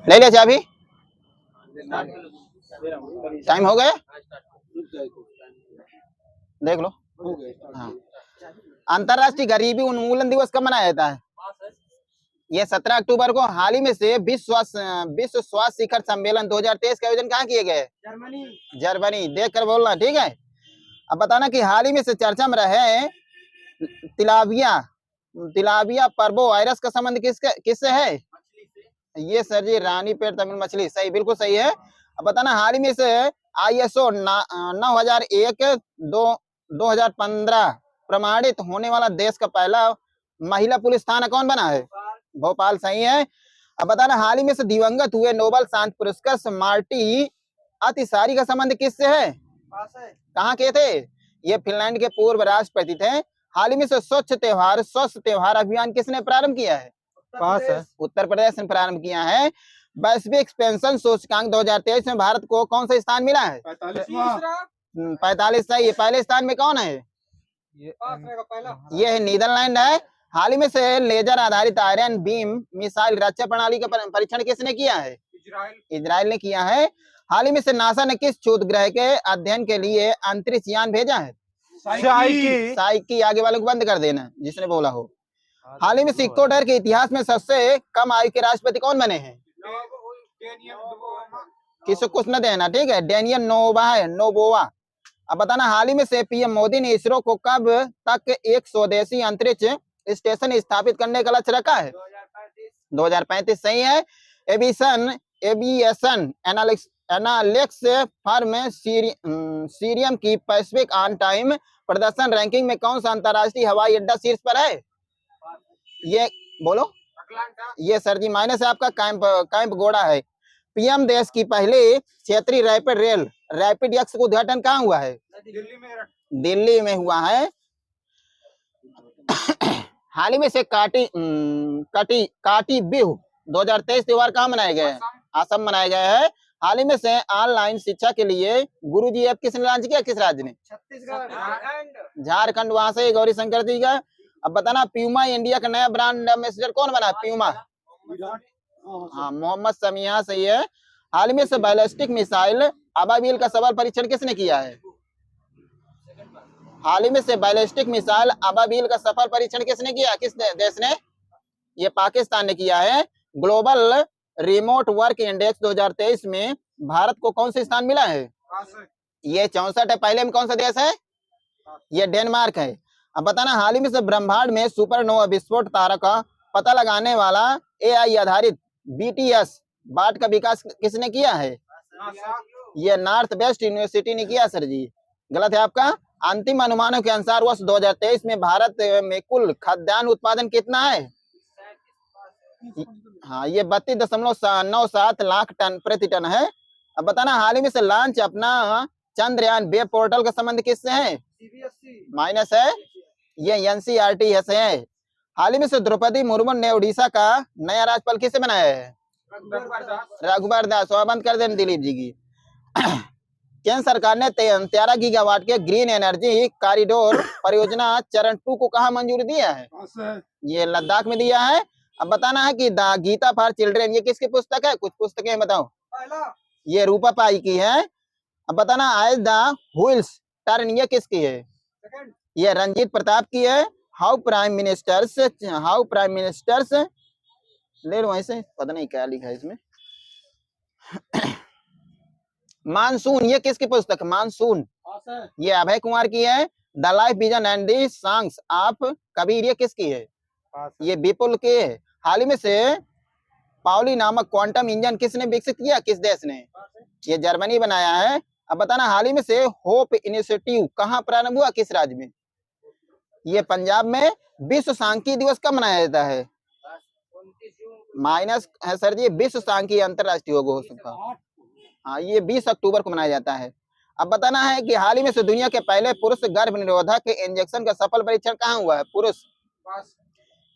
ले लिया चाबी, टाइम हो गया, देख लो। हाँ, अंतरराष्ट्रीय गरीबी उन्मूलन दिवस कब मनाया जाता है? ये 17 अक्टूबर को। हाल ही में से विश्व स्वास्थ्य शिखर सम्मेलन 2023 का आयोजन कहाँ किए गए? जर्मनी। देख कर बोलना, ठीक है। अब बताना कि हाल ही में से चर्चा में रहे तिलाबिया पर्बो वायरस का संबंध किससे है? ये सर जी रानी पेट तमिल मछली, सही, बिल्कुल सही है। अब बताना हाल ही में से ISO 9001 2015 प्रमाणित होने वाला देश का पहला महिला पुलिस थाना कौन बना है? भोपाल, सही है। अब बताना हाल ही में से दिवंगत हुए नोबेल शांति पुरस्कार मार्टी अतिसारी का संबंध किससे है? कहाँ के थे? ये फिनलैंड के पूर्व राष्ट्रपति थे। हाल ही में से स्वस्थ त्योहार अभियान किसने प्रारंभ किया है? पास है, उत्तर प्रदेश ने प्रारंभ किया है। वैश्विक पेंशन सूचकांक 2023 में भारत को कौन सा स्थान मिला है? 45, सही है। पहले स्थान में कौन है? ये है नीदरलैंड है। हाल ही में से लेजर आधारित आयरन बीम मिसाइल रक्षा प्रणाली का परीक्षण किसने किया है? इजराइल ने किया है। हाल ही में से नासा ने किस क्षुद्र ग्रह के अध्ययन के लिए अंतरिक्ष यान भेजा है? साइकी। आगे वालों को बंद कर देना जिसने बोला हो। हाल ही में से इक्वाडोर के इतिहास में सबसे कम आयु के राष्ट्रपति कौन बने हैं? किसी कुछ न देना, ठीक है। Daniel Noboa. अब बताना हाल ही में से PM मोदी ने इसरो को कब तक एक स्वदेशी अंतरिक्ष स्टेशन स्थापित करने का लक्ष्य रखा है? 2035, सही है। एविएशन एनालिटिक्स फर्म सीरियम की पैसिफिक ऑन टाइम प्रदर्शन रैंकिंग में कौन सा अंतरराष्ट्रीय हवाई अड्डा शीर्ष पर है? ये बोलो। ये सर जी माइनस है आपका, कैंप गोड़ा है। PM देश की पहली क्षेत्रीय रैपिड एक्स का उद्घाटन कहाँ हुआ है? दिल्ली में हुआ है। हाल ही में से काटी बिहू 2023 त्योहार कहाँ मनाया गया है? असम मनाया गया है। हाल ही में से ऑनलाइन शिक्षा के लिए गुरुजी ऐप किसने लॉन्च किया? किस राज्य ने? छत्तीसगढ़, झारखंड। वहां से गौरी शंकर जी का। अब बताना प्यूमा इंडिया का नया ब्रांड एम्बेसडर कौन बना? प्यूमा, हाँ, मोहम्मद समिया, सही है। हाल ही में से बैलिस्टिक मिसाइल अबाबिल का सफल परीक्षण किसने किया है? हाल ही में से बैलिस्टिक मिसाइल अबाबिल का सफल परीक्षण किसने किया? किस देश ने? ये पाकिस्तान ने किया है। ग्लोबल रिमोट वर्क इंडेक्स 2023 में भारत को कौन सा स्थान मिला है? ये 64 है। पहले में कौन सा देश है? ये डेनमार्क है। अब बताना हाल ही में से ब्रह्मांड में सुपरनोवा विस्फोट तारा का पता लगाने वाला AI आधारित BTS बाट का विकास किसने किया है? ये नॉर्थ वेस्ट यूनिवर्सिटी ने किया सर जी, गलत है आपका। अंतिम अनुमानों के अनुसार वर्ष 2023 में भारत में कुल खाद्यान्न उत्पादन कितना है? हाँ, ये 32.97 लाख टन प्रति टन है। अब बताना हाल ही में से लॉन्च अपना चंद्रयान वेब पोर्टल का संबंध किससे है? माइनस है। ये NCERT है। हाल ही में से द्रौपदी मुर्मू ने उड़ीसा का नया राज्यपाल किसे बनाया है? रघुबर दास। बंद कर देना दिलीप जी की। केंद्र सरकार ने 13 गीगावाट के ग्रीन एनर्जी कॉरिडोर परियोजना चरण 2 को कहा मंजूरी दिया है? ये लद्दाख में दिया है। अब बताना है कि द गीता फॉर चिल्ड्रेन ये किसकी पुस्तक है? कुछ पुस्तकें बताओ। ये रूपा पाई की है। अब बताना आज द व्हील्स टर्न ये किसकी है? ये रंजीत प्रताप की है। हाउ प्राइम मिनिस्टर्स ले लो ऐसे, पता नहीं क्या लिखा है इसमें। मानसून ये किसकी पुस्तक? मानसून ये अभय कुमार की है। The life vision and the songs of Kabir ये किसकी है? ये विपुल के है। हाल ही में से पाउली नामक क्वांटम इंजन किसने विकसित किया? किस देश ने? ये जर्मनी बनाया है। अब बताना हाल ही में से होप इनिशिएटिव कहाँ प्रारंभ हुआ? किस राज्य में? ये पंजाब में। विश्व सांख्यिकी दिवस कब मनाया जाता है? माइनस है सर जी। विश्व सांख्यिकी अंतरराष्ट्रीय योग हो सकता है। हाँ, ये 20 अक्टूबर को मनाया जाता है। अब बताना है कि हाल ही में से दुनिया के पहले पुरुष गर्भ निरोधक इंजेक्शन का सफल परीक्षण कहाँ हुआ है? पुरुष।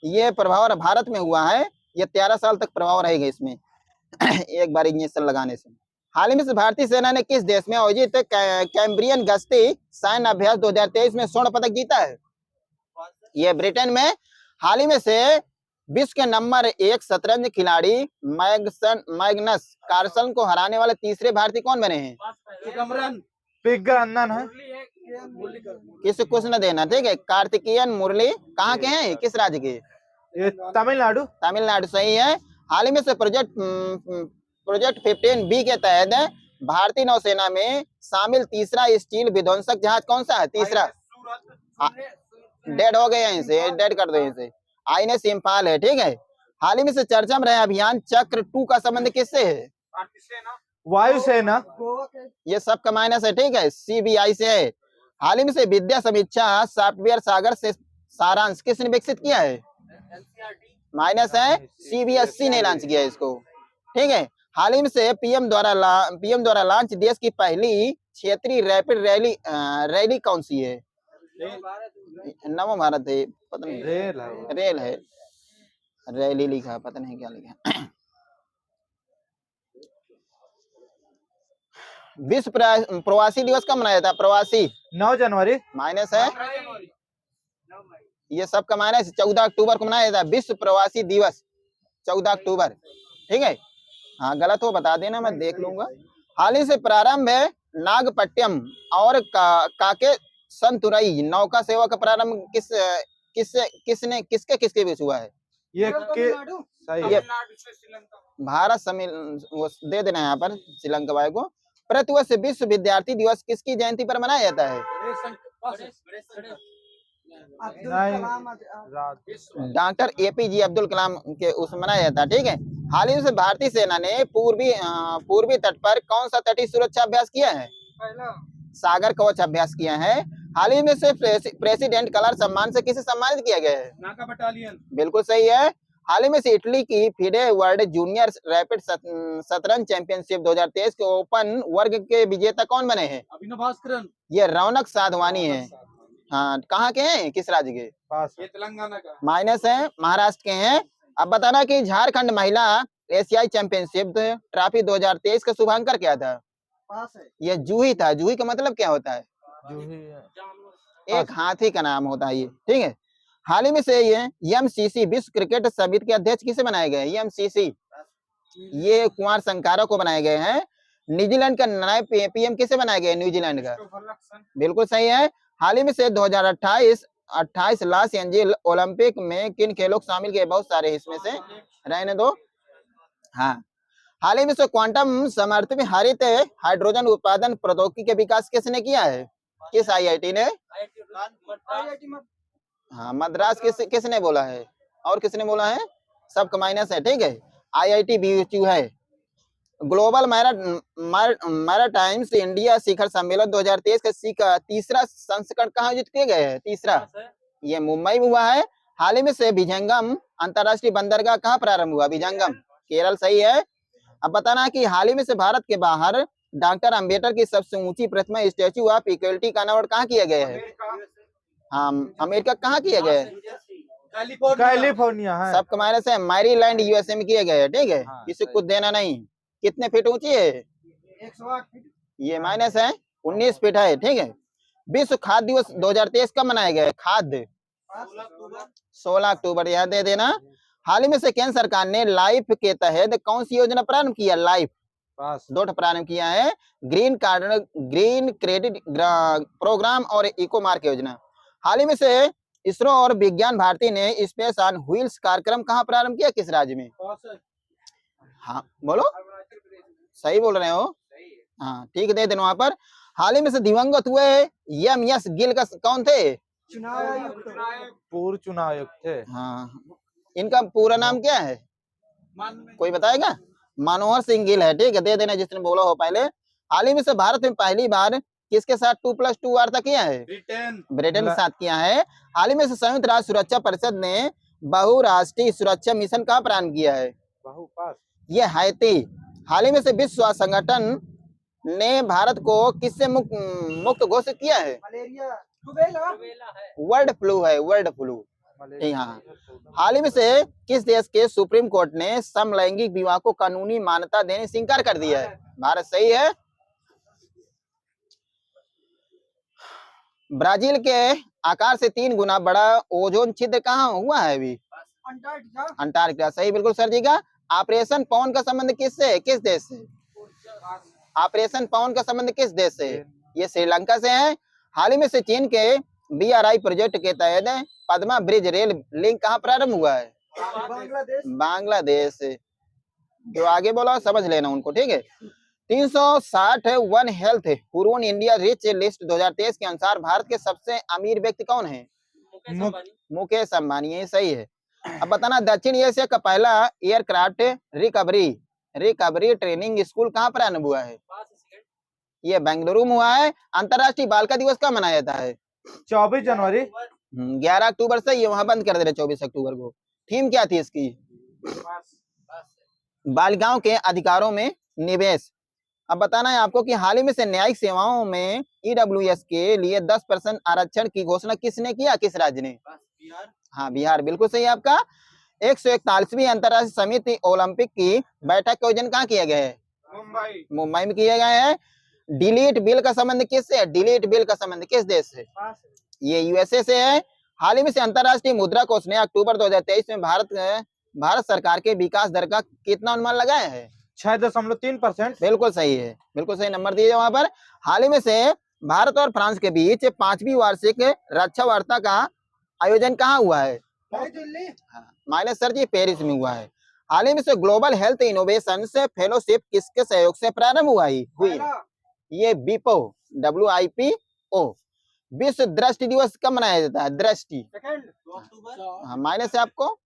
ये प्रभाव भारत में हुआ है। ये 13 साल तक प्रभाव रहेगा इसमें एक बार इंजेक्शन लगाने से। हाल ही में से भारतीय सेना ने किस देश में आयोजित कैम्ब्रियन गश्ती सैन्य अभ्यास 2023 में स्वर्ण पदक जीता है? ये ब्रिटेन में। हाल ही में से विश्व के नंबर 1 शतरंज खिलाड़ी मैग्नस कार्लसन को हराने वाले तीसरे भारतीय कौन बने हैं? पिग रंधन है। किसी कुछ न देना, ठीक है। कार्तिकेयन मुरली कहाँ के हैं, किस राज्य के? ये तमिलनाडु। तमिलनाडु सही है। हाल ही में से प्रोजेक्ट 15B के तहत भारतीय नौसेना में शामिल तीसरा स्टील विध्वंसक जहाज कौन सा है? तीसरा डेड हो गए हैं, इसे डेड कर दो इसे। INS इम्फाल है, ठीक है। हाल ही में से चर्चा में रहे अभियान चक्र 2 का संबंध किससे है? वायुसेना। ये सब का माइनस है, ठीक है। CBI से है। हाल ही में से विद्या समीक्षा सॉफ्टवेयर सागर से सारांश किसने विकसित किया है? माइनस है, CBSE ने लॉन्च किया इसको, ठीक है। हाल ही में से पीएम द्वारा लॉन्च देश की पहली क्षेत्रीय रैपिड रैली कौन सी है? नमो भारत है, पता नहीं। रेल है, रैली लिखा, पता नहीं क्या लिखा। विश्व प्रवासी दिवस कब मनाया था? प्रवासी 9 जनवरी। माइनस है, ये सब का माइनस। 14 अक्टूबर को मनाया था विश्व प्रवासी दिवस, 14 अक्टूबर, ठीक है। हाँ गलत हो बता देना, मैं देख लूंगा। हाल ही से प्रारंभ है नागपट्टिनम और काके संतुरई नौका सेवा का प्रारंभ किसके बीच हुआ है? ये सही है। भारत सम्मेलन वो दे देना यहाँ पर श्रीलंका वाले को। प्रतिवर्ष विश्व विद्यार्थी दिवस किसकी जयंती पर मनाया जाता है? डॉक्टर APJ अब्दुल कलाम के उस मनाया जाता है, ठीक है। हाल ही में भारतीय सेना ने पूर्वी तट पर कौन सा तटीय सुरक्षा अभ्यास किया है? सागर कवच अभ्यास किया है। हाल ही में से प्रेसिडेंट कलर सम्मान से किसे सम्मानित किया गया है? नागा बटालियन, बिल्कुल सही है। हाल ही में से इटली की FIDE वर्ल्ड जूनियर रैपिड शतरंज चैंपियनशिप 2023 के ओपन वर्ग के विजेता कौन बने हैं? अभिनव भास्करन। ये रौनक साधवानी है। हाँ कहाँ के हैं, किस राज्य के? ये तेलंगाना का। माइनस है, महाराष्ट्र के हैं। अब बताना कि झारखंड महिला एशियाई चैंपियनशिप ट्रॉफी 2023 का शुभांकर क्या था? ये जूही था। जूही का मतलब क्या होता है? जूही एक हाथी का नाम होता है ये, ठीक है। हाल ही में से ये MCC विश्व क्रिकेट समिति के अध्यक्ष किसे बनाए गए? MCC ये कुमार संकारा को बनाए गए हैं। न्यूजीलैंड का नया PM किसे बनाया गया? न्यूजीलैंड का, बिल्कुल सही है। हाल ही में से 2028 लॉस एंजिल ओलंपिक में किन खेलों को शामिल किए? बहुत सारे इसमें से रहने दो। हाँ हाल ही में से क्वांटम समर्थित हरित हाइड्रोजन उत्पादन प्रौद्योगिकी के विकास किसने किया है? किस IIT ने? हाँ मद्रास किसने बोला है? और किसने बोला है? सबका माइनस है, ठीक है। IIT BHU है। ग्लोबल मैराटाइम्स इंडिया शिखर सम्मेलन 2023 का तीसरा संस्करण कहाँ आयोजित किए गए हैं? तीसरा ये मुंबई में हुआ है। हाल ही में से विजंगम अंतरराष्ट्रीय बंदरगाह कहाँ प्रारंभ हुआ? विजंगम केरल, सही है। अब बताना कि हाल ही में से भारत के बाहर डॉक्टर अंबेडकर की सबसे ऊंची प्रतिमा स्टैच्यू ऑफ इक्वलिटी का अनावरण कहाँ किया गया है? हाँ अमेरिका कहाँ किया गया है? कैलिफोर्निया है। सबका माइनस है, मैरीलैंड USA में किए गए हैं, ठीक है। किसी कुछ देना नहीं। कितने फीट ऊंची है? 108 फीट। ये माइनस है, 19 फीट है, ठीक है। विश्व खाद्य दिवस 2023 कब मनाया गया? खाद्य 16 अक्टूबर, याद दे देना। हाल ही में से केंद्र सरकार ने लाइफ के तहत कौन सी योजना प्रारंभ किया? लाइफ 2 प्रारंभ किया है। ग्रीन क्रेडिट प्रोग्राम और इको मार्क योजना। हाल ही में से इसरो और विज्ञान भारती ने स्पेस ऑन व्हील्स कार्यक्रम कहाँ प्रारंभ किया? किस राज्य में? हाँ बोलो, सही बोल रहे हो। हाँ ठीक है, दे देना वहां पर। हाल ही में से दिवंगत हुए MS गिल का कौन थे? पूर्व चुनाव आयुक्त थे। हाँ इनका पूरा नाम क्या है, कोई बताएगा? मनोहर सिंह गिल है, ठीक है, दे देना जिसने बोला हो पहले। हाल ही में से भारत में पहली बार किसके साथ 2+2 वार्ता किया है? ब्रिटेन के साथ किया है। हाल ही में से संयुक्त राष्ट्र सुरक्षा परिषद ने बहुराष्ट्रीय सुरक्षा मिशन कहाँ प्रारंभ किया है? ये हैती। हाल ही में से विश्व स्वास्थ्य संगठन ने भारत को किससे मुक्त घोषित किया है? वर्ल्ड फ्लू है, वर्ल्ड फ्लू। हाँ हाल ही में से किस देश के सुप्रीम कोर्ट ने समलैंगिक विवाह को कानूनी मान्यता देने से इंकार कर दिया है? भारत, सही है। ब्राजील के आकार से 3 गुना बड़ा ओजोन छिद्र कहाँ हुआ है? अभी अंटार्कटिका सही बिल्कुल सर जी का। ऑपरेशन पवन का संबंध किससे है, किस देश से? ऑपरेशन पवन का संबंध किस देश से? ये श्रीलंका से है। हाल ही में से चीन के BRI प्रोजेक्ट के तहत पद्मा ब्रिज रेल लिंक कहाँ प्रारंभ हुआ है? बांग्लादेश से। जो आगे बोला समझ लेना उनको, ठीक है। 360 one health Hurun India rich list 2023 के अनुसार भारत के सबसे अमीर व्यक्ति कौन है? मुकेश अंबानी, ये सही है। अब बताना दक्षिण एशिया का पहला एयरक्राफ्ट रिकवरी ट्रेनिंग स्कूल कहाँ प्रारंभ हुआ है? ये बेंगलुरु में हुआ है। अंतर्राष्ट्रीय बालिका दिवस कब मनाया जाता है? 24 जनवरी। 11 अक्टूबर से। ये वहां बंद कर दे रहे 24 अक्टूबर को। थीम क्या थी इसकी? बालिकाओं के अधिकारों में निवेश। अब बताना है आपको कि हाल ही में से न्यायिक सेवाओं में EWS के लिए 10% आरक्षण की घोषणा किसने किया, किस राज्य ने? हाँ बिहार, बिल्कुल सही है आपका। 141वीं अंतर्राष्ट्रीय समिति ओलंपिक की बैठक का आयोजन कहाँ किया गया है? मुंबई में किया गया है। डिलीट बिल का संबंध किससे है? डिलीट बिल का संबंध किस देश से? ये USA से है। हाल ही में से अंतर्राष्ट्रीय मुद्रा कोष ने अक्टूबर 2023 में भारत सरकार के विकास दर का कितना अनुमान लगाया है? 6.3%। बिल्कुल सही है, बिल्कुल सही नंबर दिए वहां पर। हाल ही में से भारत और फ्रांस के बीच 5वीं वार्षिक रक्षा वार्ता का आयोजन कहाँ हुआ है? माइनस सर जी पेरिस में हुआ है। हाल ही में से ग्लोबल हेल्थ इनोवेशन से फेलोशिप किसके सहयोग से प्रारंभ हुई है? ये WIPO। विश्व दृष्टि दिवस कब मनाया जाता है? दृष्टि माइनस है आपको,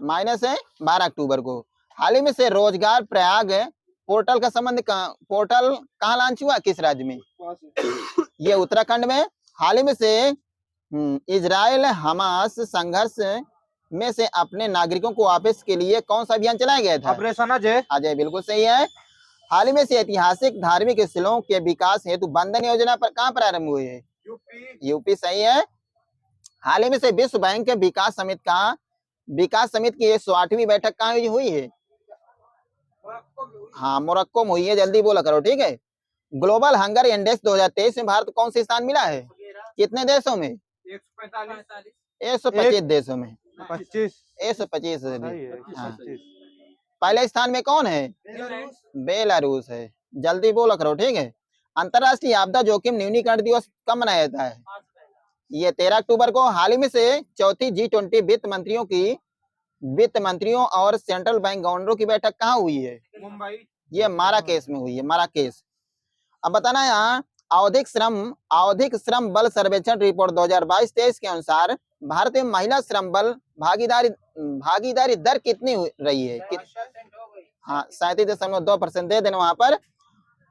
माइनस है 12 अक्टूबर को। हाल ही में से रोजगार प्रयाग पोर्टल का संबंध पोर्टल कहाँ लॉन्च हुआ, किस राज्य में? ये उत्तराखंड में। हाल ही में से इजराइल हमास संघर्ष में से अपने नागरिकों को वापस के लिए कौन सा अभियान चलाया गया था? ऑपरेशन अजय, बिल्कुल सही है। हाल ही में से ऐतिहासिक धार्मिक स्थलों के विकास हेतु बंधन योजना पर कहाँ प्रारंभ हुई है? यूपी सही है। हाल ही में से विश्व बैंक के विकास समिति की 108वीं बैठक कहाँ हुई है? हाँ मोरक्को में हुई है, जल्दी बोला करो, ठीक है। ग्लोबल हंगर इंडेक्स 2023 में भारत कौन से स्थान मिला है? कितने देशों में? 125 देशों में। 125 हाँ। पहले स्थान में कौन है? बेलारूस है, जल्दी बोला करो, ठीक है। अंतर्राष्ट्रीय आपदा जोखिम न्यूनीकरण दिवस कब मनाया जाता है? ये 13 अक्टूबर को। हाल ही में से चौथी G20 वित्त मंत्रियों और सेंट्रल बैंक गवर्नरों की बैठक कहाँ हुई है? मुंबई। ये माराकेश में हुई है, माराकेश। अब बताना यहाँ आवधिक श्रम बल सर्वेक्षण रिपोर्ट 2022-23 के अनुसार भारत में महिला श्रम बल भागीदारी दर कितनी रही है? हाँ 37.2% दे देना वहां पर।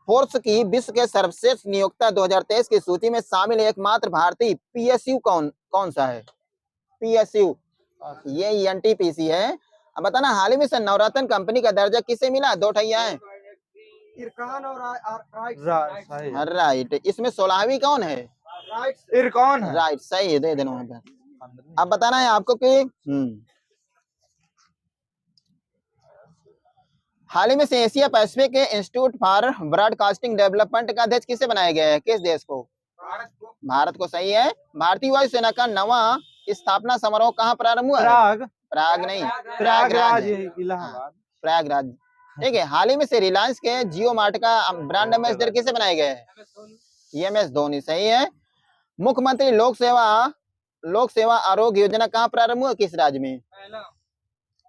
फोर्स की विश्व के सर्वश्रेष्ठ नियोक्ता 2023 की सूची में शामिल एकमात्र भारतीय PSU कौन सा है? PSU ये NTPC है। अब बताना हाल ही में से नवरत्न कंपनी का दर्जा किसे मिला? 2 ठैया है। इरकान और राइट। इसमें 16वीं कौन है? इरकान है। राइट सही है, दे देना वहां पर। अब बताना है आपको कि हाल ही में से Asia Pacific institute for broadcasting development का अध्यक्ष किसे बनाया गया है? किस देश को? भारत को सही है। भारतीय वायुसेना का 9वां स्थापना समारोह कहाँ प्रारंभ हुआ? प्राग नहीं, प्रयागराज, प्रयागराज, ठीक है। हाल ही में से रिलायंस के जियो मार्ट का ब्रांड एम्बेसडर किसे बनाया गया है? MS धोनी सही है। मुख्यमंत्री लोक सेवा आरोग्य योजना कहाँ प्रारंभ हुआ, किस राज्य में?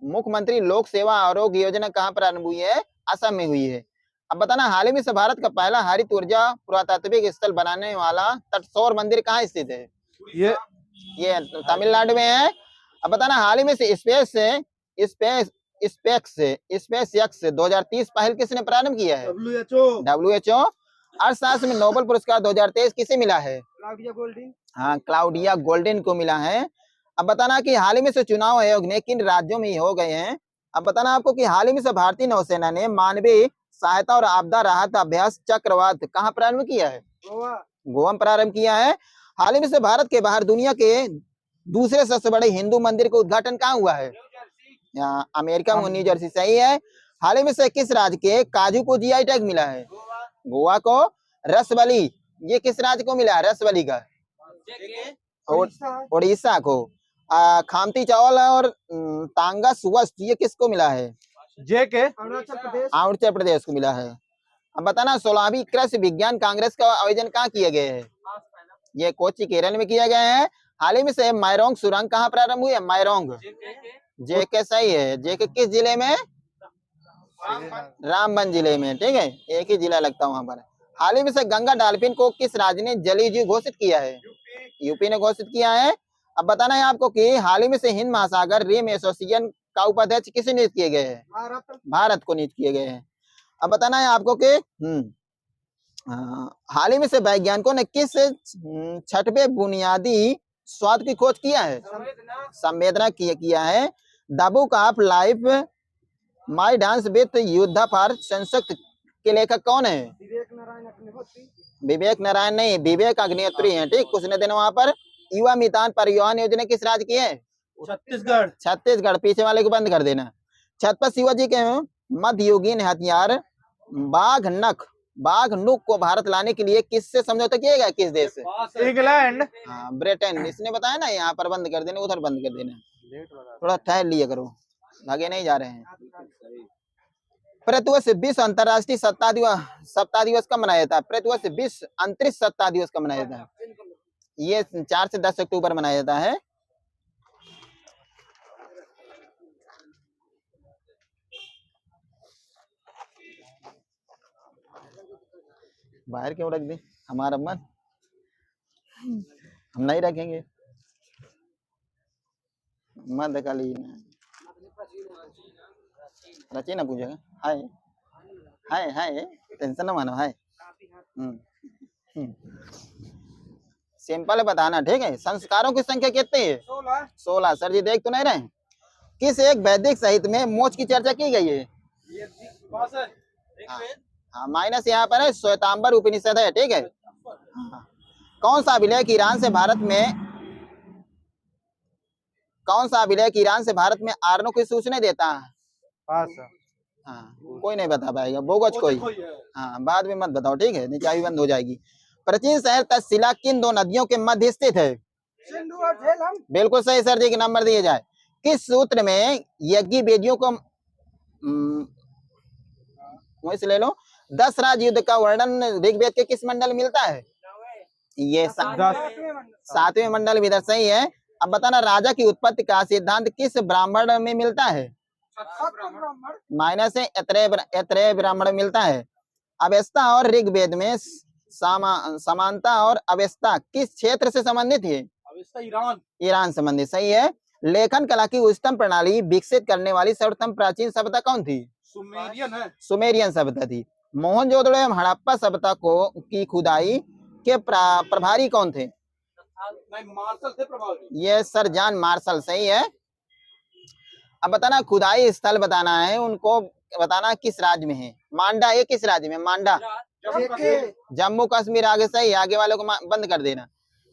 मुख्यमंत्री लोक सेवा आरोग्य योजना कहाँ प्रारंभ हुई है? असम में हुई है। अब बताना हाल ही में से भारत का पहला हरित ऊर्जा पुरातात्विक स्थल बनाने वाला तटसौर मंदिर कहाँ स्थित है? ये तमिलनाडु में है। अब बताना हाल ही में से स्पेसएक्स 2030 पहल किसने प्रारंभ किया है? WHO। अर्थशास्त्र में नोबेल पुरस्कार 2023 किसे मिला है? हाँ क्लाउडिया गोल्डन को मिला है। अब बताना कि हाल ही में से चुनाव आयोग ने किन राज्यों में हो गए हैं? अब बताना आपको कि हाल ही में से भारतीय नौसेना ने मानवीय सहायता और आपदा राहत अभ्यास चक्रवात कहाँ प्रारंभ किया है? गोवा में प्रारंभ किया है। हाल ही में से भारत के बाहर दुनिया के दूसरे सबसे बड़े हिंदू मंदिर का उद्घाटन कहाँ हुआ है? यहाँ अमेरिका में, न्यू जर्सी सही है। हाल ही में से किस राज्य के काजू को GI टैग मिला है? गोवा को। रसबली ये किस राज्य को मिला है? रसबली का उड़ीसा को। खामती चावल और तांगा सुवस्त ये किसको मिला है? जे के अरुणाचल प्रदेश को मिला है। अब बताना 16वीं कृषि विज्ञान कांग्रेस का आयोजन कहाँ किया गया है? ये कोच्चि केरल में किया गया है। हाल ही में से मायरोंग सुरंग कहाँ प्रारंभ हुई है? मायरोंग जेके सही है। जेके किस जिले में? रामबन जिले में, ठीक है, एक ही जिला लगता है वहां पर। हाल ही में से गंगा डॉल्फिन को किस राज्य ने जलीय जीव घोषित किया है? यूपी ने घोषित किया है। अब बताना है आपको कि हाल ही में से हिंद महासागर रिम एसोसिएशन का उपाध्यक्ष किसे नियुक्त किए गए हैं? भारत को नियुक्त किए गए हैं। अब बताना है आपको कि हाल ही में से वैज्ञानिकों ने किस छठवें बुनियादी स्वाद की खोज किया है? संवेदना किया है। The book of life my dance with युद्धा फॉर संस्कृत के लेखक कौन है? विवेक नारायण नहीं, विवेक अग्निहोत्री हैं, ठीक। कुछ ने दिन वहां पर युवा मितान परिवहन योजना किस राज्य की है? छत्तीसगढ़। छत्तीसगढ़। पीछे वाले को बंद कर देना। छत्रपति शिवाजी के मध्ययुगीन हथियार बाघ नुक को भारत लाने के लिए किससे समझौता किया गया? किस देश से? इंग्लैंड। हाँ, ब्रिटेन। इसने बताया ना, यहाँ पर बंद कर देना, उधर बंद कर देना। थोड़ा ठहर लिया करो, भागे नहीं जा रहे हैं। प्रतिवर्ष विश्व अंतर्राष्ट्रीय सप्ताह दिवस कब मनाया जाता है? प्रतिवर्ष विश्व अंतरिक्ष सप्ताह दिवस कब मनाया जाता है? ये 4 से 10 अक्टूबर मनाया जाता है। बाहर क्यों रख दी? हमारा मन हम नहीं रखेंगे। मत काली रची ना पूछेगा। हाय हाय हाय, टेंशन ना मानो। हाय सिंपल बताना, ठीक है। संस्कारों की संख्या कितनी है? 16। सर जी देख तो नहीं रहे? किस एक वैदिक साहित्य में मोक्ष की चर्चा की गई है? हाँ, माइनस यहाँ पर है, श्वेतांबर उपनिषद है, ठीक है। कौन सा अभिलेख ईरान से भारत में आर्यों की सूचना देता है? हाँ, कोई नहीं बता पाएगा, बोगच कोई। हाँ, बाद में मत बताओ, ठीक है, नहीं चाबी बंद हो जाएगी। प्राचीन शहर तक्षशिला किन दो नदियों के मध्य स्थित है? बिल्कुल सही सर जी, के नंबर दिए जाए। किस सूत्र में यज्ञ वेदियों को वैसे ले लो 10 राज युद्ध का वर्णन ऋग्वेद के किस मंडल में मिलता है? ये 7वें मंडल भी सही है। अब बताना राजा की उत्पत्ति का सिद्धांत किस ब्राह्मण में मिलता है? माइनस है, ऐत्रेय ब्राह्मण मिलता है। अवेस्ता और ऋग्वेद में समानता और अवेस्ता किस क्षेत्र से संबंधित है? ईरान संबंधित, सही है। लेखन कला की उच्चतम प्रणाली विकसित करने वाली सर्वप्रथम प्राचीन सभ्यता कौन थी? सुमेरियन सभ्यता थी। मोहनजोदड़ो एवं हड़प्पा सभ्यता की खुदाई के प्रभारी कौन थे? मार्शल थे प्रभारी। ये सर जॉन मार्शल, सही है। अब बताना खुदाई स्थल बताना है, उनको बताना किस राज्य में है? मांडा, ये किस राज्य में? मांडा जम्मू कश्मीर। आगे सही, आगे वालों को बंद कर देना।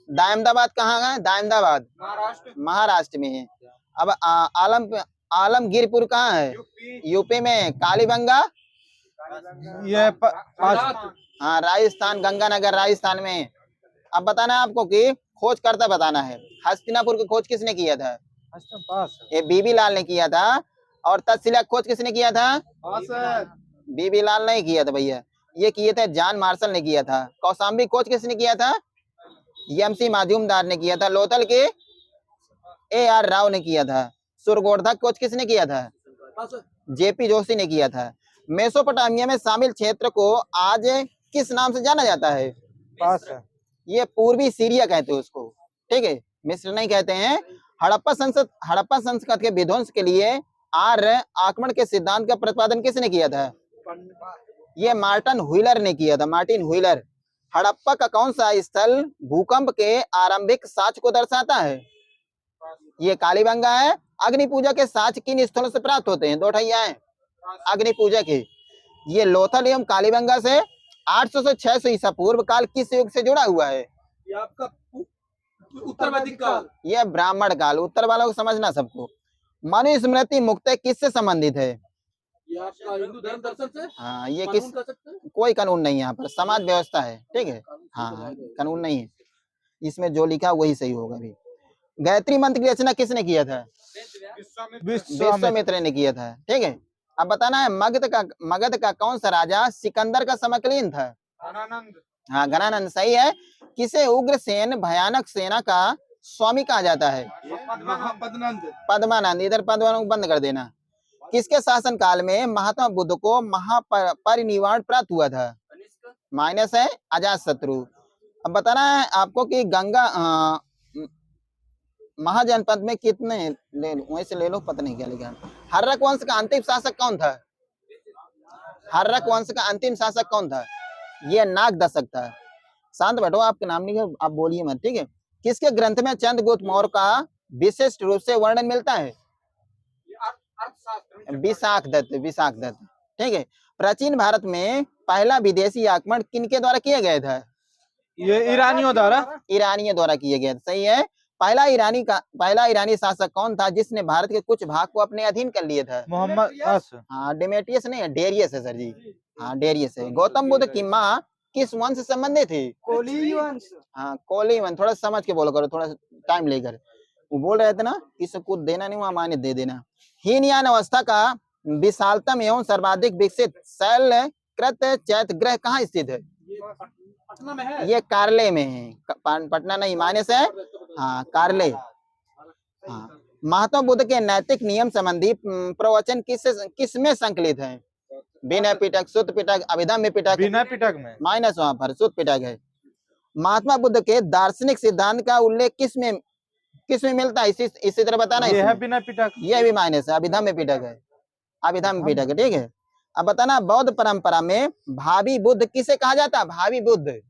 दायमदाबाद कहाँ है? दायमदाबाद महाराष्ट्र में है। अब आलमगीरपुर कहाँ है? यूपी में। कालीबंगा ये हाँ राजस्थान, गंगानगर राजस्थान में। अब बताना है आपको कि खोज करता बताना है। हस्तिनापुर की खोज किसने किया था? ये बीबी लाल ने किया था। और तक्षशिला खोज किसने किया था? बीबी लाल नहीं किया था भैया, ये किए थे जॉन मार्शल ने किया था। कौशाम्बी खोज किसने किया था? एमसी माजूमदार ने किया था। लोथल के AR राव ने किया था। सुरगोर्धक खोज किसने किया था? JP जोशी ने किया था। मेसोपोटामिया में शामिल क्षेत्र को आज किस नाम से जाना जाता है? ये पूर्वी सीरिया कहते हैं उसको, ठीक है, मिस्र नहीं कहते हैं। हड़प्पा संस्कृति के विध्वंस के लिए आर्य आक्रमण के सिद्धांत का प्रतिपादन किसने किया था? ये मार्टिन व्हीलर ने किया था, मार्टिन व्हीलर। हड़प्पा का कौन सा स्थल भूकंप के आरंभिक साक्ष्य को दर्शाता है? ये कालीबंगा है। अग्नि पूजा के साक्ष्य किन स्थलों से प्राप्त होते हैं? 2 ठैया है अग्नि पूजा के। ये लोथल एवं कालीबंगा से 800 से 600 ईसा पूर्व काल किस युग से जुड़ा हुआ है? ये आपका उत्तर वैदिक काल। यह ब्राह्मण काल। उत्तर वालों को समझना सबको। मनुस्मृति मुक्तः किससे संबंधित है? ये आपका हिंदू धर्म दर्शन से। हाँ, ये किस कोई कानून नहीं है, यहाँ पर समाज व्यवस्था है, ठीक है। हाँ, कानून नहीं है इसमें, जो लिखा वही सही होगा भी। गायत्री मंत्र की रचना किसने किया था? विश्वामित्र ने किया था। ठीक है, अब बताना है मगध का कौन सा राजा सिकंदर का समकालीन था? हाँ, घनानंद सही है। किसे उग्रसेन भयानक सेना का स्वामी कहा जाता है? पद्मानंद। इधर पद्मानंद बंद कर देना। किसके शासन काल में महात्मा बुद्ध को महापरिनिर्वाण प्राप्त हुआ था? माइनस है, अजात शत्रु। अब बताना है आपको कि गंगा महाजनपद में कितने, ले लो वहीं से ले लो, पता नहीं क्या लिखा। हर्रक वंश का अंतिम शासक कौन था? हर्रक वंश का अंतिम शासक कौन था? ये नाग दशक था। शांत बैठो, आपके नाम नहीं है, आप बोलिए मत, ठीक है। किसके ग्रंथ में चंद्रगुप्त मौर्य का विशिष्ट रूप से वर्णन मिलता है? विशाख दत्त। ठीक है। प्राचीन भारत में पहला विदेशी आक्रमण किनके द्वारा किया गया था? ये ईरानियों द्वारा किया गया था। सही है। पहला ईरानी शासक कौन था जिसने भारत के कुछ भाग को अपने अधीन कर लिया था? मोहम्मद। हाँ, डेमेट्रियस नहीं है, डेरियस है सर जी। हाँ, डेरियस है। गौतम बुद्ध की माँ किस वंश से संबंधित थी? कोली वंश। हाँ, कोली वंश। थोड़ा समझ के बोलो करो, थोड़ा टाइम लेकर। वो बोल रहे थे ना, किसी को देना नहीं, वहां मान्य दे देना। हीनयान अवस्था का विशालतम एवं सर्वाधिक विकसित शैलकृत चैत्य ग्रह कहाँ स्थित है? पटना में है। ये कार्ले में है। पटना नहीं, माइनस है। हाँ, कार्ले। हाँ, महात्मा बुद्ध के नैतिक नियम संबंधी प्रवचन किसमें संकलित है? विनय पिटक, सुत्त पिटक, अभिधम्म पिटक। विनय पिटक में। माइनस वहां पर सुत्त पिटक है। महात्मा बुद्ध के दार्शनिक सिद्धांत का उल्लेख किसमें मिलता है? इसी तरह बताना। ये है विनय पिटक। ये भी माइनस है, अभिधम्म पिटक है। अभिधम्म पिटक है। ठीक है। अब बताना, बौद्ध परंपरा में भावी बुद्ध किसे कहा जाता है? भावी बुद्ध,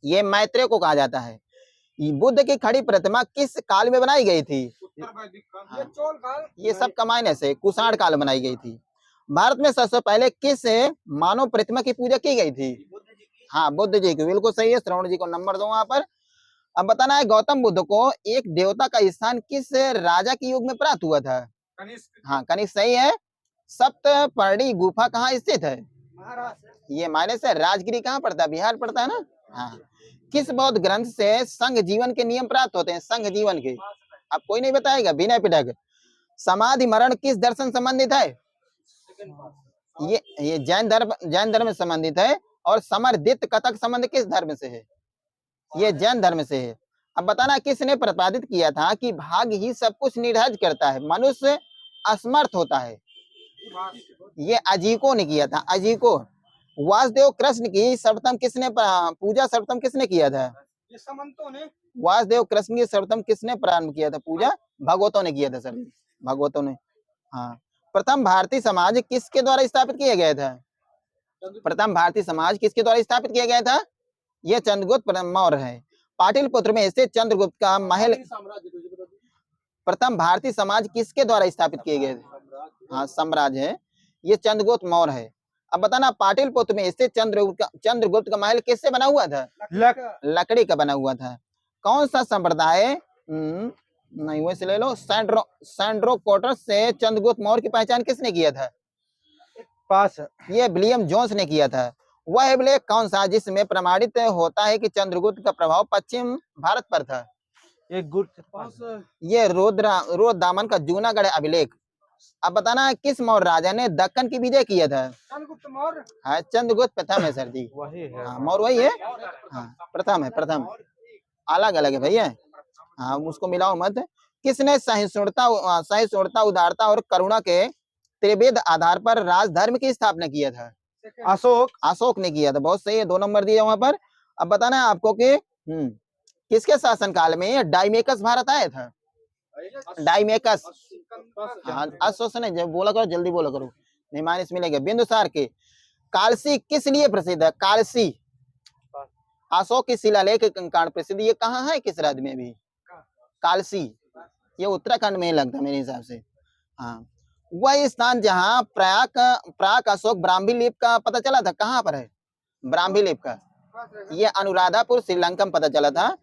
ये मैत्रेय को कहा जाता है। बुद्ध की खड़ी प्रतिमा किस काल में बनाई गई थी? हाँ, ये सब का माइनस है। कुषाण काल में बनाई गई थी। भारत में सबसे पहले किस मानव प्रतिमा की पूजा की गई थी? हाँ, बुद्ध जी की। बिल्कुल सही है। श्रवण जी को नंबर दो वहां पर। अब बताना है, गौतम बुद्ध को एक देवता का स्थान किस राजा के युग में प्राप्त हुआ था? हाँ, कनिष्क सही है। सप्तपर्णी गुफा कहाँ स्थित है? ये माइनस है। राजगिरी कहाँ पड़ता है? बिहार पड़ता है ना। हाँ। किस बौद्ध ग्रंथ से संघ जीवन के नियम प्राप्त होते हैं? संघ जीवन के अब कोई नहीं बताएगा। विनय पिटक। समाधि मरण किस दर्शन संबंधित है? ये जैन धर्म से संबंधित है। और समरदित कथक संबंध किस धर्म से है? ये जैन धर्म से है। अब बताना, किसने प्रतिपादित किया था कि भाग्य ही सब कुछ निर्धारित करता है, मनुष्य असमर्थ होता है? ये अजीको ने किया था। अजीको। वासुदेव कृष्ण की सर्वप्रथम किसने किया था? वासुदेव कृष्ण की सर्वप्रथम किसने प्रारंभ किया था पूजा? भगवतों ने किया था सर, भगवतों ने। हाँ। प्रथम भारतीय समाज किसके द्वारा स्थापित किया गया था? प्रथम भारतीय समाज किसके द्वारा स्थापित किया गया था? यह चंद्रगुप्त मौर्य है। पाटलिपुत्र में स्थित चंद्रगुप्त का महल। प्रथम भारतीय समाज किसके द्वारा स्थापित किए गए थे? हाँ, साम्राज्य है। ये चंद्रगुप्त मौर्य है। अब बताना, पाटलिपुत्र में स्थित चंद्रगुप्त का महल किससे बना हुआ था? लकड़ी का बना हुआ था। कौन सा संप्रदाय नहीं, वैसे ले लो। सैंड्रोकोटस से चंद्रगुप्त मौर्य की पहचान किसने किया था? पास। ये विलियम जोन्स ने किया था। वह अभिलेख कौन सा जिसमें प्रमाणित होता है कि चंद्रगुप्त का प्रभाव पश्चिम भारत पर था? ये रुद्रदामन का जूनागढ़ अभिलेख। अब बताना है, किस मौर्य राजा ने दक्कन की विजय किया था? चंद्रगुप्त मौर्य। हाँ, चंद्रगुप्त प्रथम है सर जी। वही है। हाँ, मौर्य वही है। हाँ, प्रथम है। प्रथम अलग अलग है भैया। हाँ, उसको मिलाओ मत। किसने सहिष्णुता, उदारता और करुणा के त्रिवेद आधार पर राजधर्म की स्थापना किया था? अशोक ने किया था। बहुत सही है, 2 नंबर दिया वहां पर। अब बताना है आपको कि किसके शासन काल में डाइमेकस भारत आया था? डाइमेकस। हाँ, अशोक ने जब बोला करो, जल्दी बोला करो, नहीं माइनस मिलेगा। बिंदुसार के कालसी किस लिए प्रसिद्ध है? कालसी अशोक की शिलालेख कारण प्रसिद्ध। ये कहाँ है, किस राज्य में? भी कालसी, ये उत्तराखंड में लगता है मेरे हिसाब से। हाँ, वह स्थान जहाँ प्राक अशोक ब्राह्मी लिपि का पता चला था, कहाँ पर है ब्राह्मी लिपि का? ये अनुराधापुर श्रीलंका में पता चला था।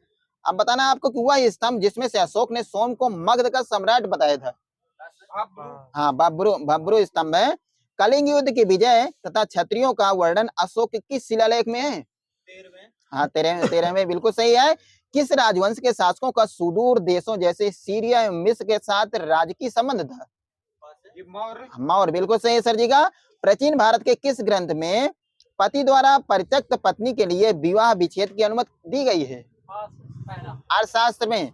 अब बताना आपको कि वह स्तंभ जिसमें से अशोक ने सोम को मगध का सम्राट बताया था। हाँ, भब्रू स्तंभ है। कलिंग युद्ध की विजय तथा क्षत्रियों का वर्णन अशोक की शिलालेख में है। हाँ, 13वें बिल्कुल सही है। किस राजवंश के शासकों का सुदूर देशों जैसे सीरिया एवं मिस्र के साथ राजकीय संबंध था? ये मौर्य मौर्य, बिल्कुल सही है सर जी का। प्राचीन भारत के किस ग्रंथ में पति द्वारा परित्यक्त पत्नी के लिए विवाह विच्छेद की अनुमति दी गई है? पहला अर्थशास्त्र में।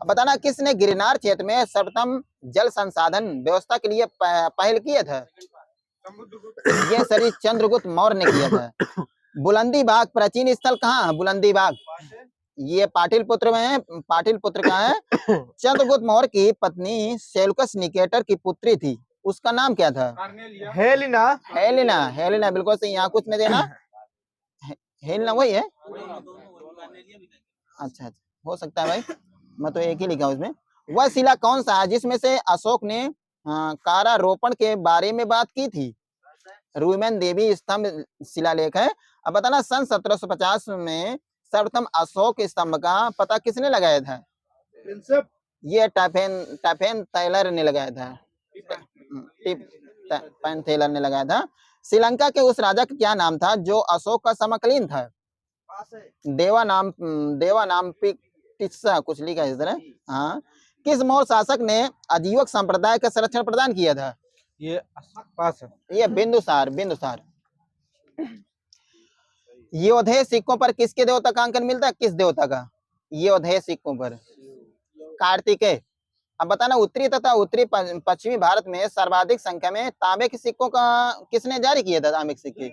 अब बताना किसने गिरनार क्षेत्र में सर्वप्रथम जल संसाधन व्यवस्था के लिए पहल किया था? समुद्रगुप्त ये सर जी चंद्रगुप्त मौर्य ने किया था। बुलंदी बाग प्राचीन स्थल कहाँ है? बुलंदी बाग ये पाटिलपुत्र में है। पाटिलपुत्र का है। चंद्रगुप्त मौर्य की पत्नी सेल्यूकस निकेटर की पुत्री थी, उसका नाम क्या था? Cornelia Helena. हेलेना। हेलेना बिल्कुल सही। यहाँ कुछ नहीं देना। हेलेना वही है। अच्छा, हो सकता है भाई, मैं तो एक ही लिखा हूं उसमें। वह शिला कौन सा है जिसमें से अशोक ने कारारोपण के बारे में बात की थी? रूमेन देवी स्तंभ शिलालेख है। अब बताना सन 1750 में सर्वप्रथम अशोक स्तंभ का पता किसने लगाया था? प्रिंसेप ये टाफेन थैलर ने लगाया था। टाफेन थैलर ने लगाया था। श्रीलंका के उस राजा का क्या नाम था जो अशोक का समकालीन था? देवा नाम पिक्सा कुछ लिखा है इस तरह। हाँ, किस मौर्य शासक ने अजीवक संप्रदाय का संरक्षण प्रदान किया था? ये पास है। ये बिंदुसार। बिंदुसार। योधेय सिक्कों पर किसके देवता का अंकन मिलता है? किस देवता का? योधेय सिक्कों पर कार्तिकेय। अब बताना उत्तरी तथा उत्तरी पश्चिमी भारत में सर्वाधिक संख्या में तांबे के सिक्कों का किसने जारी किया था? तांबे के सिक्के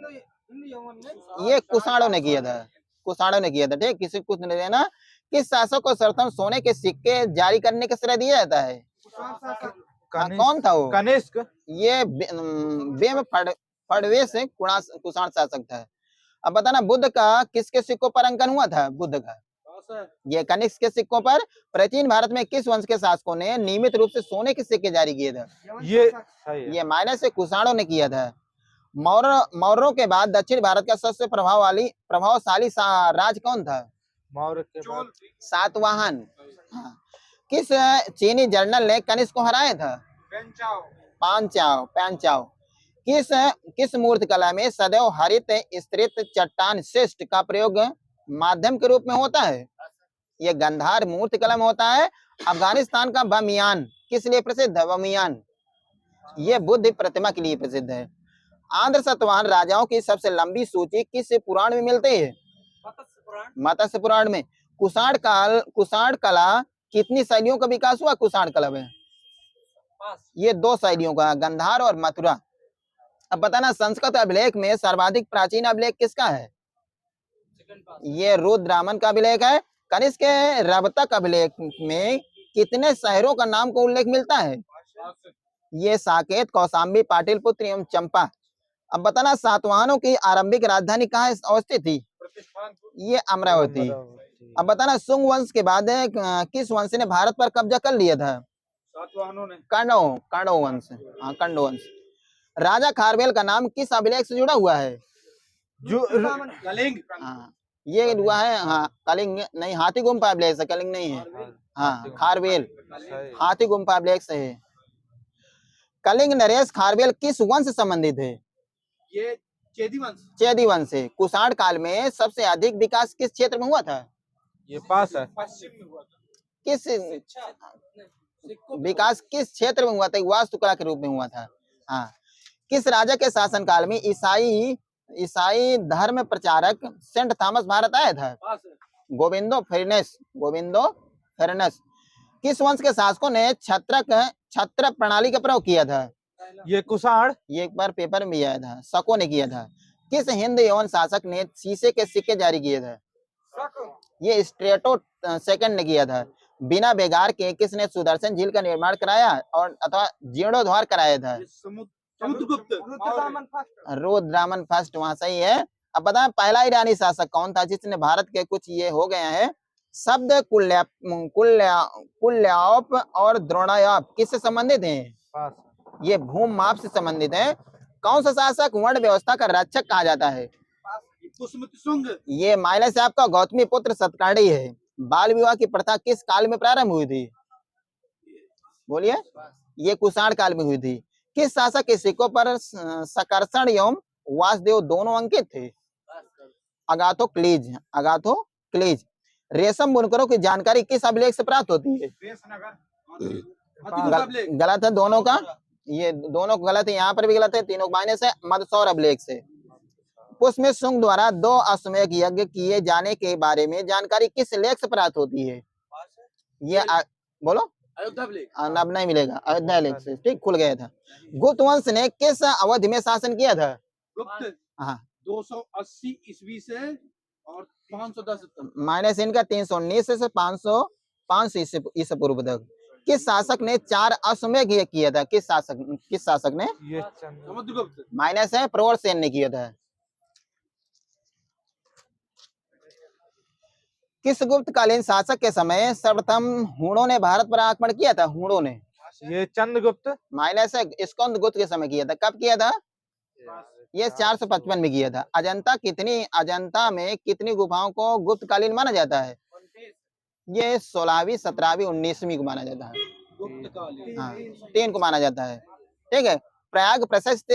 ये कुषाणों ने किया था। कुषाणों ने किया था। ठीक, किसी कुछ नहीं देना। किस शासक को सर्वप्रथम सोने के सिक्के जारी करने का श्रेय दिया जाता है? कौन था वो? कनिष्क। ये बेम फड़वेश कुषाण शासक था। अब बताना बुद्ध का किसके सिक्कों पर अंकन हुआ था? बुद्ध का ये कनिष्क के सिक्कों पर। प्राचीन भारत में किस वंश के शासकों ने नियमित रूप से सोने के सिक्के जारी किए थे? ये सही है। ये माइनस से कुषाणों ने किया था। मौर्यों के बाद दक्षिण भारत का सबसे प्रभावशाली राज कौन था? मौर्य के बाद सातवाहन। हाँ। किस चीनी जर्नल ने कनिष्क को हराया था? पांचाओ। किस मूर्ति कला में सदैव हरित स्तरित चट्टान शिष्ट का प्रयोग माध्यम के रूप में होता है? ये गंधार मूर्ति कला में होता है। अफगानिस्तान का बमियान किस लिए प्रसिद्ध है? बमियान ये बुद्ध प्रतिमा के लिए प्रसिद्ध है। आंध्र सतवाहन राजाओं की सबसे लंबी सूची किस पुराण में मिलती है? मत्स्य पुराण में। कुषाण कला कितनी शैलियों का विकास हुआ? कुषाण कला में ये 2 शैलियों का, गंधार और मथुरा। अब बताना संस्कृत अभिलेख में सर्वाधिक प्राचीन अभिलेख किसका है? ये रुद्रामन का अभिलेख है। कनिष्क के रबतक अभिलेख में कितने शहरों का नाम का उल्लेख मिलता है? ये साकेत, कौशाम्बी, पाटिलपुत्र एवं चंपा। अब बताना सातवाहनों की आरंभिक राजधानी कहाँ अवस्थित थी? ये अमरावती। अब बताना शुंग वंश के बाद किस वंश ने भारत पर कब्जा कर लिया था? सातवाहनों ने कण्व वंश। हाँ, कण्व वंश। राजा खारवेल का नाम किस अभिलेख से जुड़ा हुआ है? कलिंग। हाँ, ये हुआ है। हाँ, कलिंग नहीं, हाथी गुम्फा अभिलेख से, कलिंग नहीं है। हाँ, खारवेल हाथी गुम्फा अभिलेख से है। कलिंग नरेश खारवेल किस वंश से संबंधित है? ये चेदी वंश। चेदी वंश से। कुषाण काल में सबसे अधिक विकास किस क्षेत्र में हुआ था? ये पास है। पश्चिम में हुआ था। किस विकास किस क्षेत्र में हुआ था? वास्तुकला के रूप में हुआ था। हाँ। किस राजा के शासनकाल में ईसाई धर्म प्रचारक सेंट थॉमस भारत आया था? गोविंदो फेरनेस। किस वंश के शासकों ने छत्र प्रणाली का प्रयोग किया था? ये कुषाण। ये एक बार पेपर में भी आया था। शकों ने किया था। किस हिंद यवन शासक ने शीशे के सिक्के जारी किए थे? ये स्ट्रेटो सेकंड ने किया था। बिना बेगार के किसने सुदर्शन झील का निर्माण कराया और अथवा जीर्णोद्धार कराया था? रुद्रामन फर्स्ट वहां सही है। अब बताएं पहला ईरानी शासक कौन था जिसने भारत के कुछ ये हो गया है शब्द कुल्याप और द्रोणायाप किससे संबंधित हैं? ये भूम माप से संबंधित है। कौन सा शासक वर्ण व्यवस्था का रक्षक कहा जाता है? ये माइनस से आपका गौतमी पुत्र सतकर्णी है। बाल विवाह की प्रथा किस काल में प्रारंभ हुई थी? बोलिए। ये कुषाण काल में हुई थी। किस शासक के सिक्कों पर सकर्षण एवं वासुदेव दोनों अंकित थे? अगाथो क्लीज। रेशम बुनकरों की जानकारी किस अभिलेख से प्राप्त होती है? गलत है दोनों का, ये दोनों गलत है, यहाँ पर भी गलत है, तीनों माइनस है। मंदसौर अभिलेख से। पुष्य शुंग द्वारा 2 अश्वमेध यज्ञ किए जाने के बारे में जानकारी किस लेख से प्राप्त होती है? ये बोलो। अयोध्या लेख। अब नहीं मिलेगा, अयोध्या लेख से। ठीक, खुल गया था। गुप्त वंश ने किस अवधि में शासन किया था? गुप्त हाँ 280 ईस्वी से और 510 तक। माइनस इनका 319 से 500 ईसा पूर्व तक। किस शासक ने 4 अश्वमेध यज्ञ किया था? किस शासक ने? ये चंद्र समुद्रगुप्त। माइनस है, प्रवरसेन ने किया था। किस गुप्तकालीन शासक के समय सर्वप्रथम हूणों ने भारत पर आक्रमण किया था? हूणों ने। ये चंद्रगुप्त। माइनस है, स्कंद गुप्त के समय किया था। कब किया था? ये 455 में किया था। अजंता में कितनी गुफाओं को गुप्तकालीन माना जाता है? ये 16वीं 17वीं 19वीं को माना जाता है। गुप्तकालीन। हाँ 3 को माना जाता है। ठीक है। प्रयाग प्रशस्त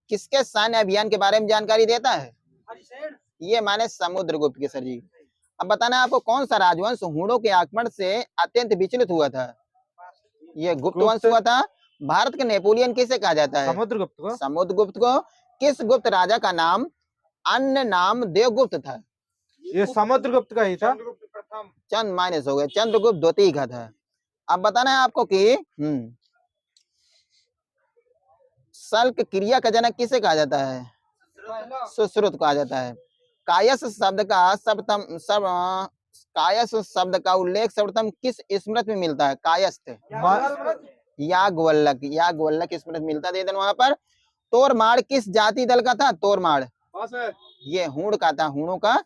किसके सैन्य अभियान के बारे में जानकारी देता है? ये माने समुद्रगुप्त के सर जी। अब बताना आपको कौन सा राजवंश हूणों के आक्रमण से अत्यंत विचलित हुआ था? ये गुप्त वंश हुआ था। भारत के नेपोलियन किसे कहा जाता है? समुद्रगुप्त को। समुद्रगुप्त को। किस गुप्त राजा का नाम अन्य नाम देवगुप्त था? ये समुद्रगुप्त का ही था। चंद माइनस हो गए, चंद्रगुप्त द्वितीय का था। अब बताना है आपको कि सल्क क्रिया का जनक किसे कहा जाता है? सुश्रुत कहा जाता है। कायस शब्द का उल्लेख सर्वप्रथम किस स्मृति में मिलता है? कायस्थ। याज्ञवल्क स्मृति मिलता दे देना वहां पर। तोरमाड़ किस जाति दल का था? तोरमाड़ ये हूण का था, हूणों का।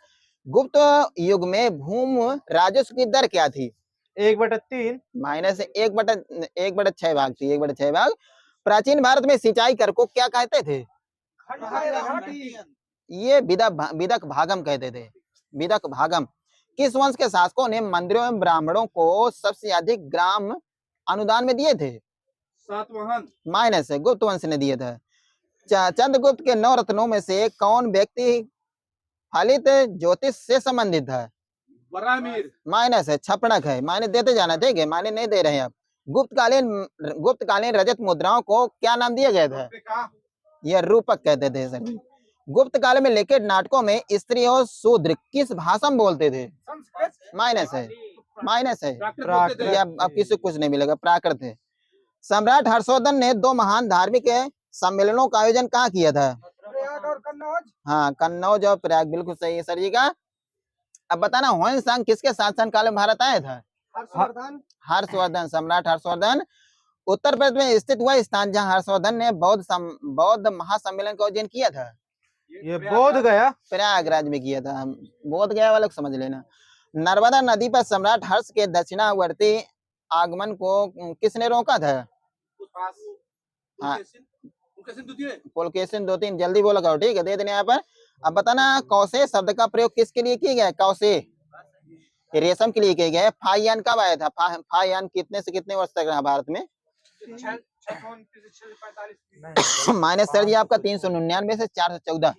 गुप्त युग में भूमि राजस्व की दर क्या थी? 1/3। माइनस 1/6 भाग थी, 1/6 भाग। प्राचीन भारत में सिंचाई कर को क्या कहते थे? ये विदक भागम कहते थे, विदक भागम। किस वंश के शासकों ने मंदिरों में ब्राह्मणों को सबसे अधिक ग्राम अनुदान में दिए थे? सातवाहन। माइनस है, गुप्त वंश ने दिए थे। चंद्रगुप्त के 9 रत्नों में से कौन व्यक्ति फलित ज्योतिष से संबंधित है? बरामीर। माइनस है, छपड़क है। माइनस देते जाना, ठीक है, माइनस नहीं दे रहे हैं आप। गुप्तकालीन रजत मुद्राओं को क्या नाम दिया गया था? यह रूपक कहते थे सर। गुप्त काल में लिखित नाटकों में स्त्री और शूद्र किस भाषा में बोलते थे? माइनस है, माइनस है। ये अब किसी कुछ नहीं मिलेगा, प्राकृत है। सम्राट हर्षवर्धन ने 2 महान धार्मिक सम्मेलनों का आयोजन कहाँ किया था? हाँ कन्नौज और प्रयाग, बिल्कुल सही है सर जी का। अब बताना होयनसांग किसके शासन काल में भारत आया था? हर्षवर्धन, सम्राट हर्षवर्धन। उत्तर प्रदेश में स्थित वह स्थान जहाँ हर्षवर्धन ने बौद्ध महासम्मेलन का आयोजन किया था? ये बोध गया। प्रयागराज में किया था। बोध गया वाला समझ लेना। नर्मदा नदी पर सम्राट हर्ष के दक्षिणावर्ती आगमन को किसने रोका था? हाँ पुलकेशिन 2-3 जल्दी बोला करो, ठीक है, दे देने यहाँ पर। अब बताना कौशे शब्द का प्रयोग किसके लिए किया गया? कौशे रेशम के लिए किया गया है। फाइयान कब आया था? फाइयान कितने से कितने वर्ष तक रहा भारत में? माइनस सर जी आपका 399 से 414।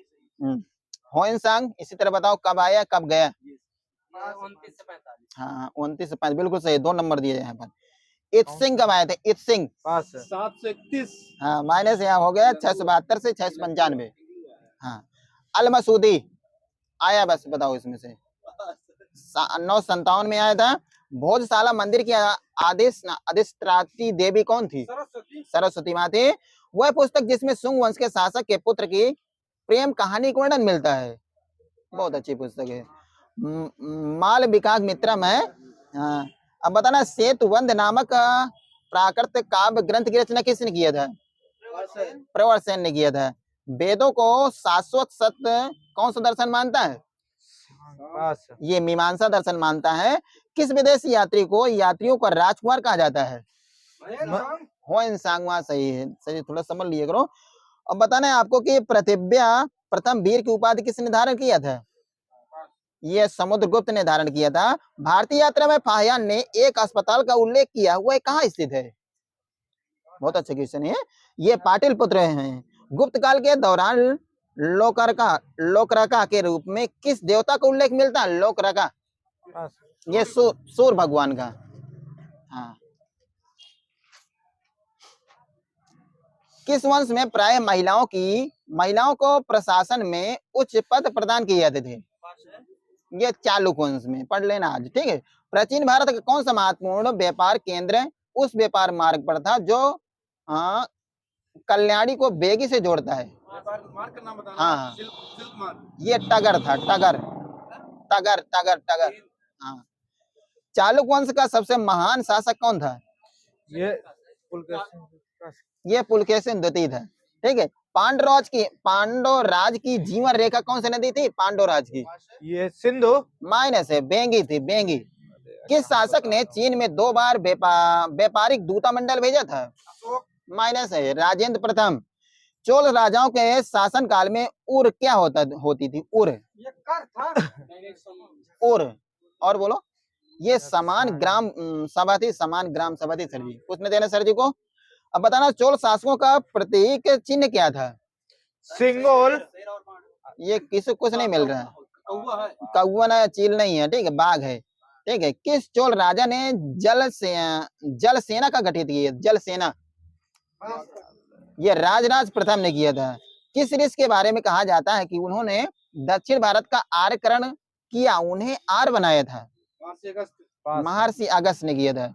होयनसांग इसी तरह बताओ कब आया कब गया? 29 से 45। हाँ 29 से 5 बिल्कुल सही, 2 नंबर दिए यहाँ पर। इत्सिंग कब आए थे? इत्सिंग 7 से 31। हाँ माइनस यहाँ हो गया 672 से 695। हाँ अल-मसूदी आया, बस बताओ इसमें से। 957 में आया था। भोजशाला मंदिर की अधिष्ठात्री देवी कौन थी? सरस्वती माँ थी। वह पुस्तक जिसमें शुंग वंश के शासक के पुत्र की प्रेम कहानी का वर्णन मिलता है, बहुत अच्छी पुस्तक है। मालविका मित्रम है। हाँ अब बताना सेतुबंध नामक प्राकृत काव्य ग्रंथ की रचना किसने किया था? प्रवरसेन ने किया था। वेदों को शाश्वत सत्य कौन सा दर्शन मानता है? ये मीमांसा दर्शन मानता है। किस विदेशी यात्री को यात्रियों का राजकुमार कहा जाता है? होयनसांग सही है, सही, थोड़ा समझ लिए करो। अब बताना है आपको कि प्रतिभ्या प्रथम वीर की उपाधि किसने धारण किया था? ये समुद्रगुप्त ने धारण किया था। भारतीय यात्रा में फाहियान ने एक अस्पताल का उल्लेख किया, वह कहाँ स्थित है? बहुत अच्छा क्वेश्चन है। ये पाटलिपुत्र हैं। गुप्त काल के दौरान लोकरका के रूप में किस देवता का उल्लेख मिलता है? लोकरका पास। ये सूर्य भगवान का। हाँ। किस वंश में प्राय महिलाओं को प्रशासन में उच्च पद प्रदान किए जाते थे? ये चालुक्य वंश में, पढ़ लेना आज, ठीक है। प्राचीन भारत का कौन सा महत्वपूर्ण व्यापार केंद्र उस व्यापार मार्ग पर था जो कल्याणी को बेगी से जोड़ता है? मार्ग का नाम बताना। हाँ। सिल्क मार्ग। ये टगर था, टगर टगर टगर टगर। हाँ। चालुक्य वंश का सबसे महान शासक कौन था? ये पुलकेशिन। ये पुलकेशिन द्वितीय था, ठीक है। पांडवराज की जीवन रेखा कौन सी नदी थी? पांडवराज की ये सिंधु। माइनस है, बेंगी थी, बेंगी। किस शासक ने चीन में 2 बार व्यापारिक दूतामंडल भेजा था? माइनस है, राजेंद्र प्रथम। चोल राजाओं के शासनकाल में उर क्या होती थी? उर, ये कर था। उर, और बोलो। ये समान ग्राम सभा थी, समान ग्राम सभा थी सर जी। उसमें देना सर जी को। अब बताना, चोल शासकों का प्रतीक चिन्ह क्या था? सिंगोल। ये किसी कुछ नहीं मिल रहा है। कौवा है। कौवा ना, चील नहीं है, ठीक है, बाघ है, ठीक है। किस चोल राजा ने जल सेना का गठित किया? जल सेना, ये राजराज प्रथम ने किया था। किस ऋषि के बारे में कहा जाता है कि उन्होंने दक्षिण भारत का आर्यकरण किया, उन्हें आर्य बनाया था? महर्षि अगस्त ने किया था।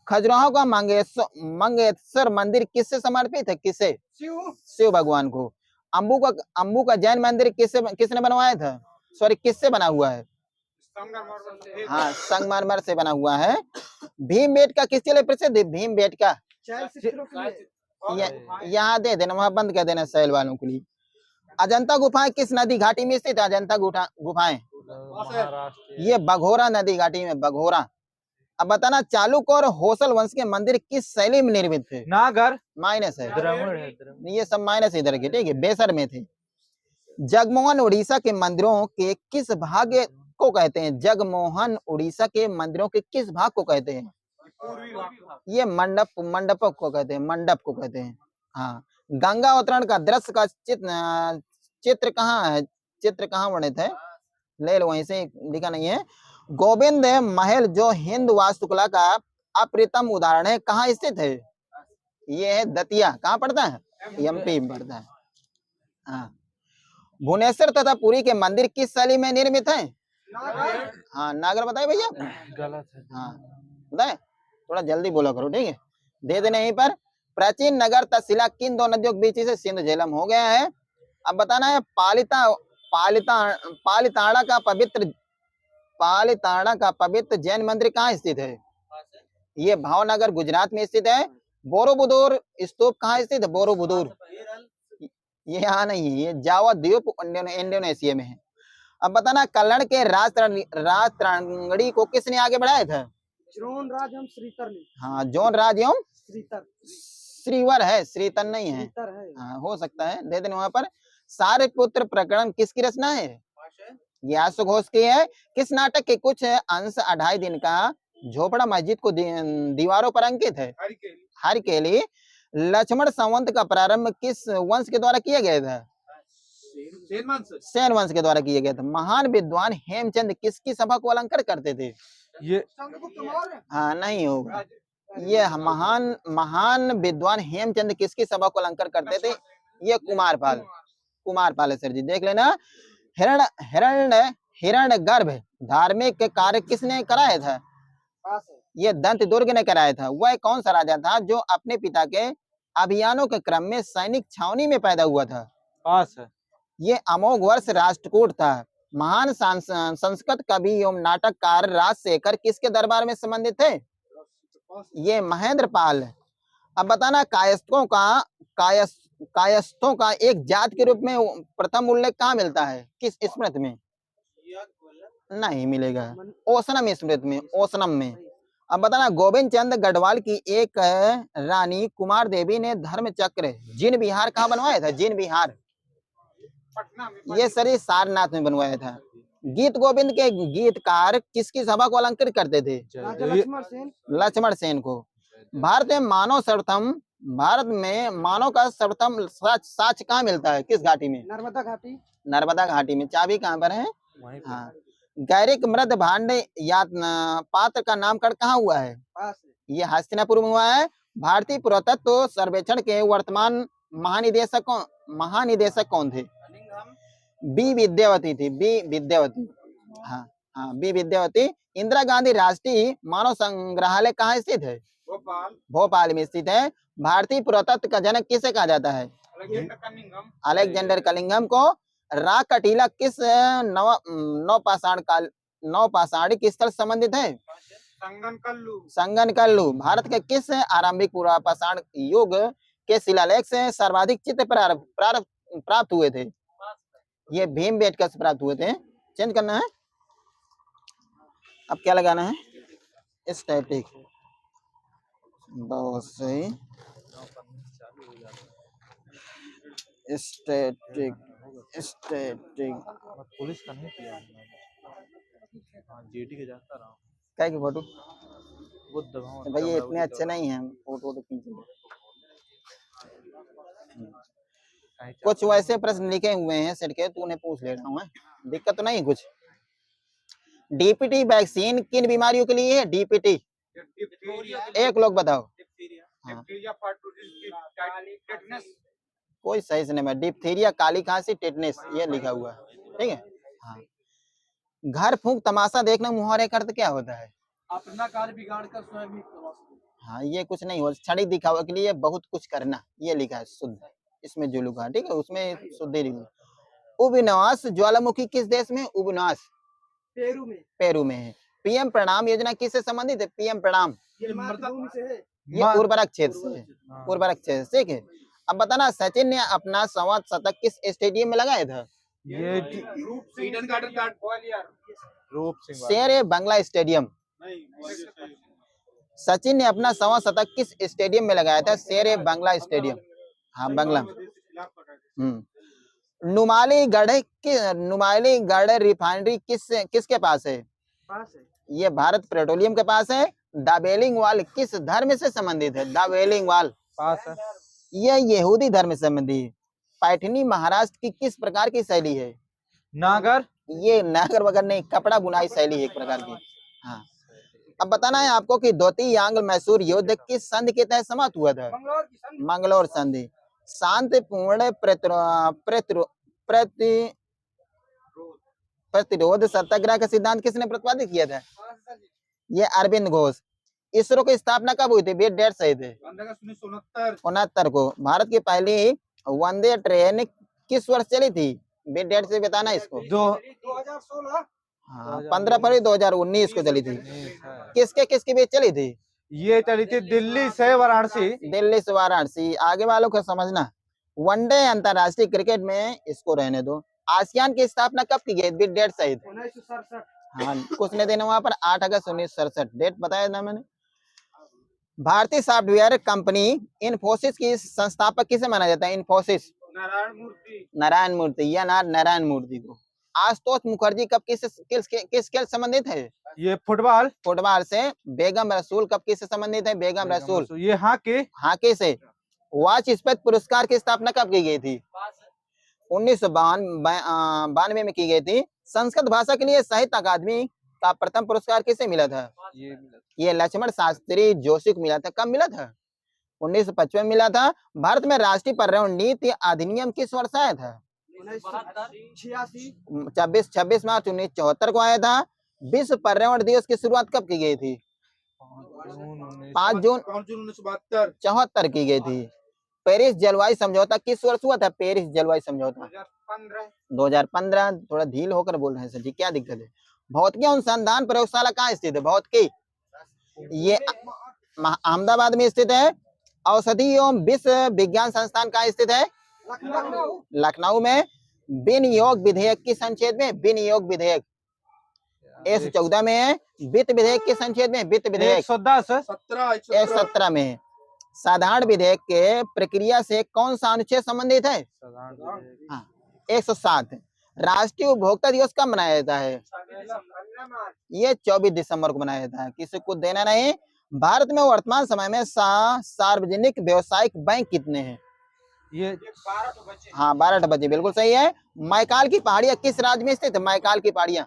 खजुराहो का मंगेश्वर मंदिर किससे समर्पित है? किसे? शिव भगवान को। अम्बू का जैन मंदिर किसने बनवाया था? सॉरी, किससे बना हुआ है? हाँ, संगमरमर से बना हुआ है। भीमबेटका किसके लिए प्रसिद्ध है? भीमबेटका यहाँ दे देना, वहां बंद कर देना सैल वालों के लिए। अजंता गुफाएं किस नदी घाटी में स्थित है? अजंता गुफाएं ये बघोरा नदी घाटी में, बघोरा। अब बताना, चालुक्य और होसल वंश के मंदिर किस शैली में निर्मित थे? नागर। माइनस है, द्रविड़ है, द्रविड़। ये सब माइनस इधर के, ठीक है, बेसर में थे। जगमोहन उड़ीसा के मंदिरों के किस भाग को कहते हैं? जगमोहन उड़ीसा के मंदिरों के किस भाग को कहते हैं? ये मंडप को कहते हैं, मंडप को कहते हैं। हाँ। गंगा अवतरण का दृश्य का चित्र कहाँ है? चित्र कहाँ वर्णित है? ले लो, वहीं से लिखा नहीं है। गोविंद महल जो हिंदू वास्तुकला का अप्रतिम उदाहरण है, कहाँ स्थित है? ये है दतिया। कहाँ पड़ता है? एमपी में पड़ता है। हाँ। भुवनेश्वर तथा पुरी के मंदिर किस शैली में निर्मित है? हाँ, नागर बताए भैया। गलत है। हाँ, बताए, थोड़ा जल्दी बोला करो, ठीक है। दे देने यहीं पर। प्राचीन नगर तक्षशिला किन दो नदियों के बीच से सिंधु झेलम हो गया है? अब बताना है, पालिताना का पवित्र जैन मंदिर कहाँ स्थित है? ये भावनगर गुजरात में स्थित है। बोरोबुदुर स्तूप कहाँ स्थित है? बोरोबुदुर ये यहाँ नहीं है, ये जावा द्वीप इंडोनेशिया में है। अब बताना, कल्लण के राजतरंगड़ी को किसने आगे बढ़ाया था? जोन राज एवं श्रीतर ने। हाँ, जोन राज एवं श्रीवर है, श्रीतर नहीं है। श्रीतर है। हाँ, हो सकता है, दे देने वहां पर। सारिपुत्र प्रकरण किसकी रचना है? व्यास घोष की है। किस नाटक के कुछ अंश 2.5 दिन का झोपड़ा मस्जिद को दीवारों पर अंकित है? हरकेली। लक्ष्मण संवत का प्रारंभ किस वंश के द्वारा किया गया था? सेन वंश के द्वारा किया गया था। महान विद्वान हेमचंद किसकी सभा को अलंकृत करते थे? ये हाँ, नहीं होगा। ये महान विद्वान हेमचंद किसकी सभा को अलंकृत करते थे? ये कुमारपाल है सर जी, देख लेना। हिरण्य गर्भ धार्मिक कार्य किसने कराया था? ये दंत दुर्ग ने कराया था। वह कौन सा राजा था जो अपने पिता के अभियानों के क्रम में सैनिक छावनी में पैदा हुआ था? पास है। ये अमोघ वर्ष राष्ट्रकूट था। महान संस्कृत कवि एवं नाटककार राजशेखर किसके दरबार में संबंधित थे? ये महेंद्र पाल। अब बताना, कायस्थों का एक जात के रूप में प्रथम उल्लेख कहाँ मिलता है? किस स्मृति में? नहीं मिलेगा, ओसनम स्मृति में, ओसनम में। अब बताना, गोविंद चंद गढ़वाल की एक रानी कुमार देवी ने धर्म चक्र जिन विहार कहाँ बनवाया था? जिन विहार ये सर सारनाथ में बनवाया था। गीत गोविंद के गीतकार किसकी सभा को अलंकृत करते थे? लक्ष्मण सेन को। भारत में मानव का सर्वप्रथम साक्ष्य कहाँ मिलता है? किस घाटी में? नर्मदा घाटी। नर्मदा घाटी में। चाबी कहाँ पर है? हाँ, गैरिक मृद भांड या पात्र का नामकरण कहाँ हुआ है? पास है। ये हस्तिनापुर में हुआ है। भारतीय पुरातत्व सर्वेक्षण के वर्तमान महानिदेशक कौन थे? बी विद्यावती थी, बी विद्यावती। हाँ हाँ, बी विद्यावती। इंदिरा गांधी राष्ट्रीय मानव संग्रहालय कहाँ स्थित है? भोपाल। भोपाल में स्थित है। भारतीय पुरातत्व का जनक किसे कहा जाता है? अलेक्जेंडर कनिंघम को। राग कटीला किस नौपाषाणिक स्थल से संबंधित है? संगनकल्लू। भारत के किस आरंभिक पुरापाषाण युग के शिलालेख से सर्वाधिक चित्र प्राप्त हुए थे? ये भीमबेटका से प्राप्त हुए थे। चेंज करना है, अब क्या लगाना है? स्टैटिक। बहुत सही। स्टैटिक पुलिस का नहीं किया हाँ जेडी के जाता रहा क्या की फोटो? बुद्ध भवन भाई ये इतने अच्छे नहीं हैं फोटो तो खींच लो। कुछ वैसे प्रश्न लिखे हुए हैं सेट के, तू उन्हें पूछ ले रहा हूँ, दिक्कत तो नहीं कुछ। डीपीटी वैक्सीन किन बीमारियों के लिए है? डीपीटी एक लोग बताओ। हाँ। कोई सही से नहीं, डिप्थीरिया, काली खांसी, टेटनेस, ये लिखा हुआ है। ठीक है। हाँ। घर फूंक तमाशा देखना मुहावरे का अर्थ क्या होता है? अपना कार्य बिगाड़ कर स्वयं ही तमाशा। हाँ, ये कुछ नहीं हो, क्षणिक दिखावा के लिए बहुत कुछ करना, ये लिखा है शुद्ध इसमें जो लिखा है। ठीक है, उसमें शुद्ध ही लिखा। उबनास ज्वालामुखी किस देश में? उबनास पेरू में है। पीएम प्रणाम योजना किससे संबंधित है? पीएम प्रणाम ये मृतभूमि से है। ये उर्वरक क्षेत्र से है। उर्वरक क्षेत्र से। ठीक है। अब बताना, सचिन ने अपना 100वां शतक किस स्टेडियम में लगाया था? ये ईडन गार्डन रूप सिंह शेर बांग्ला स्टेडियम। सचिन ने अपना 100वां शतक किस स्टेडियम में लगाया था? शेर बांग्ला स्टेडियम। हाँ, बांग्ला। नुमालीगढ़ रिफाइनरी किसके पास है? ये भारत पेट्रोलियम के पास है। दावेलिंग वाल किस धर्म से संबंधित है? दावेलिंग वाल पास है। यह यहूदी धर्म से संबंधित है। पैठनी महाराष्ट्र की किस प्रकार की शैली है? नागर। ये नागर वगैरह नहीं, कपड़ा बुनाई शैली एक प्रकार की। हाँ। अब बताना है आपको कि द्वितीय आंग्ल मैसूर युद्ध किस संधि के तहत समाप्त हुआ था? मंगलोर संधि। शांतिपूर्ण प्रतिरोध सत्याग्रह का सिद्धांत किसने प्रतिपादित किया था? ये अरविंद घोष। इसरो की स्थापना कब हुई थी? डेट सही थे 69 को। भारत की पहली वंदे ट्रेन किस वर्ष चली थी? डेट से बताना इसको। 2016। हाँ, 15 फरवरी 2019 को चली थी। किसके बीच चली थी? ये चली थी दिल्ली से वाराणसी। दिल्ली से वाराणसी। आगे वालों को समझना। वनडे अंतरराष्ट्रीय क्रिकेट में इसको रहने दो। आसियान की स्थापना कब की गई? डेट सही थी 1967। हाँ, कुछ ने देना वहां पर 8 अगस्त 1967 डेट बताया ना मैंने। भारतीय सॉफ्टवेयर कंपनी इन्फोसिस की संस्थापक किसे माना जाता है? इन्फोसिस नारायण मूर्ति या नारायण मूर्ति को। आशुतोष मुखर्जी कब किस खेल संबंधित है? ये फुटबॉल से। बेगम रसूल कब किससे संबंधित है? बेगम रसूल ये हॉकी से। वाचस्पति पुरस्कार की स्थापना कब की गई थी? 1992 में की गई थी। संस्कृत भाषा के लिए साहित्य अकादमी का प्रथम पुरस्कार किसे मिला था? ये लक्ष्मण शास्त्री जोशी को मिला था। कब मिला था? 1955 में मिला था। भारत में राष्ट्रीय पर्यावरण नीति अधिनियम किस वर्ष आया था? 26 मार्च 1974 को आया था। विश्व पर्यावरण दिवस की शुरुआत कब की गई थी? 5 जून 1974 की गई थी। पेरिस जलवायु समझौता किस वर्ष हुआ था? पेरिस जलवायु समझौता 2015। थोड़ा ढील होकर बोल रहे हैं सर जी, क्या दिक्कत है? भौतिकी अनुसंधान प्रयोगशाला कहाँ स्थित है? भौतिकी ये अहमदाबाद में स्थित है। औषधि एवं विश्व विज्ञान संस्थान कहाँ स्थित है? लखनऊ में। विनियोग विधेयक किस संच्छेद में? विनियोग विधेयक 114 में है। वित्त विधेयक किस संच्छेद में? वित्त विधेयक 117 में है। साधारण विधेयक के प्रक्रिया से कौन सा अनुच्छेद संबंधित है? हाँ, 107। राष्ट्रीय उपभोक्ता दिवस कब मनाया जाता है? ये 24 दिसंबर को मनाया जाता है। किसी को देना नहीं। भारत में वर्तमान समय में सार्वजनिक व्यवसायिक बैंक कितने हैं? ये हाँ, 12 बजे बिल्कुल सही है। मैकाल की पहाड़ियां किस राज्य में स्थित है? मैकाल की पहाड़ियां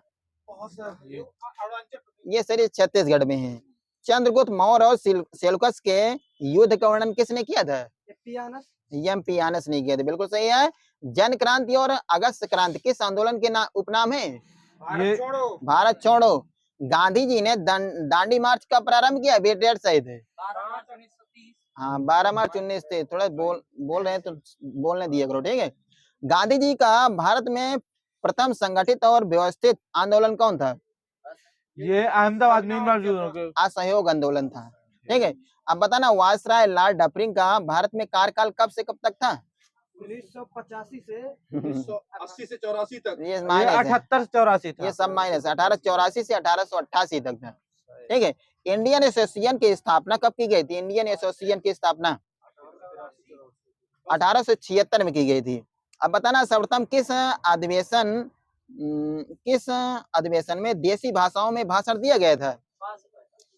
ये सर ये छत्तीसगढ़ में है। चंद्रगुप्त मौर्य और सेल्युकस के युद्ध का वर्णन किसने किया था? एम्पियानस ने किया था, बिल्कुल सही है। जन क्रांति और अगस्त क्रांति किस आंदोलन के उपनाम है? भारत छोड़ो। गांधी जी ने दांडी मार्च का प्रारंभ किया, डेट सही थे। 12 मार्च 1930। हाँ 12 मार्च 19 थे। थोड़ा बोल रहे हैं तो बोलने दिया करो, ठीक है। गांधी जी का भारत में प्रथम संगठित और व्यवस्थित आंदोलन कौन था? ये अहमदाबाद में मौजूद है। असहयोग आंदोलन था, ठीक है। अब बताना वायसराय लॉर्ड डफरिन का भारत में कार्यकाल कब से कब तक था? 1985 से 1980 से 84 तक। ये ये माइनस है, 78 84 था। ये सब माइनस है। 1884 से 1888 तक था, ठीक है। इंडियन एसोसिएशन की स्थापना कब की गई थी? इंडियन एसोसिएशन की स्थापना 1876 में की गई थी। अब बताना सर्वप्रथम किस अधिवेशन में देसी भाषाओं में भाषण दिया गया था?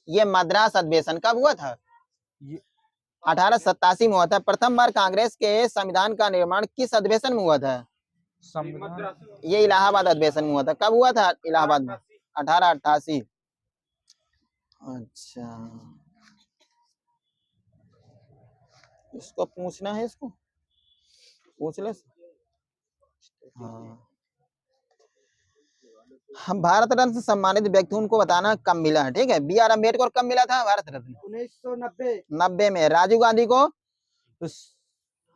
ये मद्रास अधिवेशन कब हुआ था? 1887 में हुआ था। प्रथम बार कांग्रेस के संविधान का निर्माण किस अधिवेशन में हुआ था? ये इलाहाबाद अधिवेशन में हुआ था। कब हुआ था इलाहाबाद में? 1888। अच्छा, इसको पूछना है, इसको पूछ ले। हाँ, हम भारत रत्न से सम्मानित व्यक्ति उनको बताना कब मिला है, ठीक है। बी आर अम्बेडकर कब मिला था भारत रत्न? 1990 में। राजीव गांधी को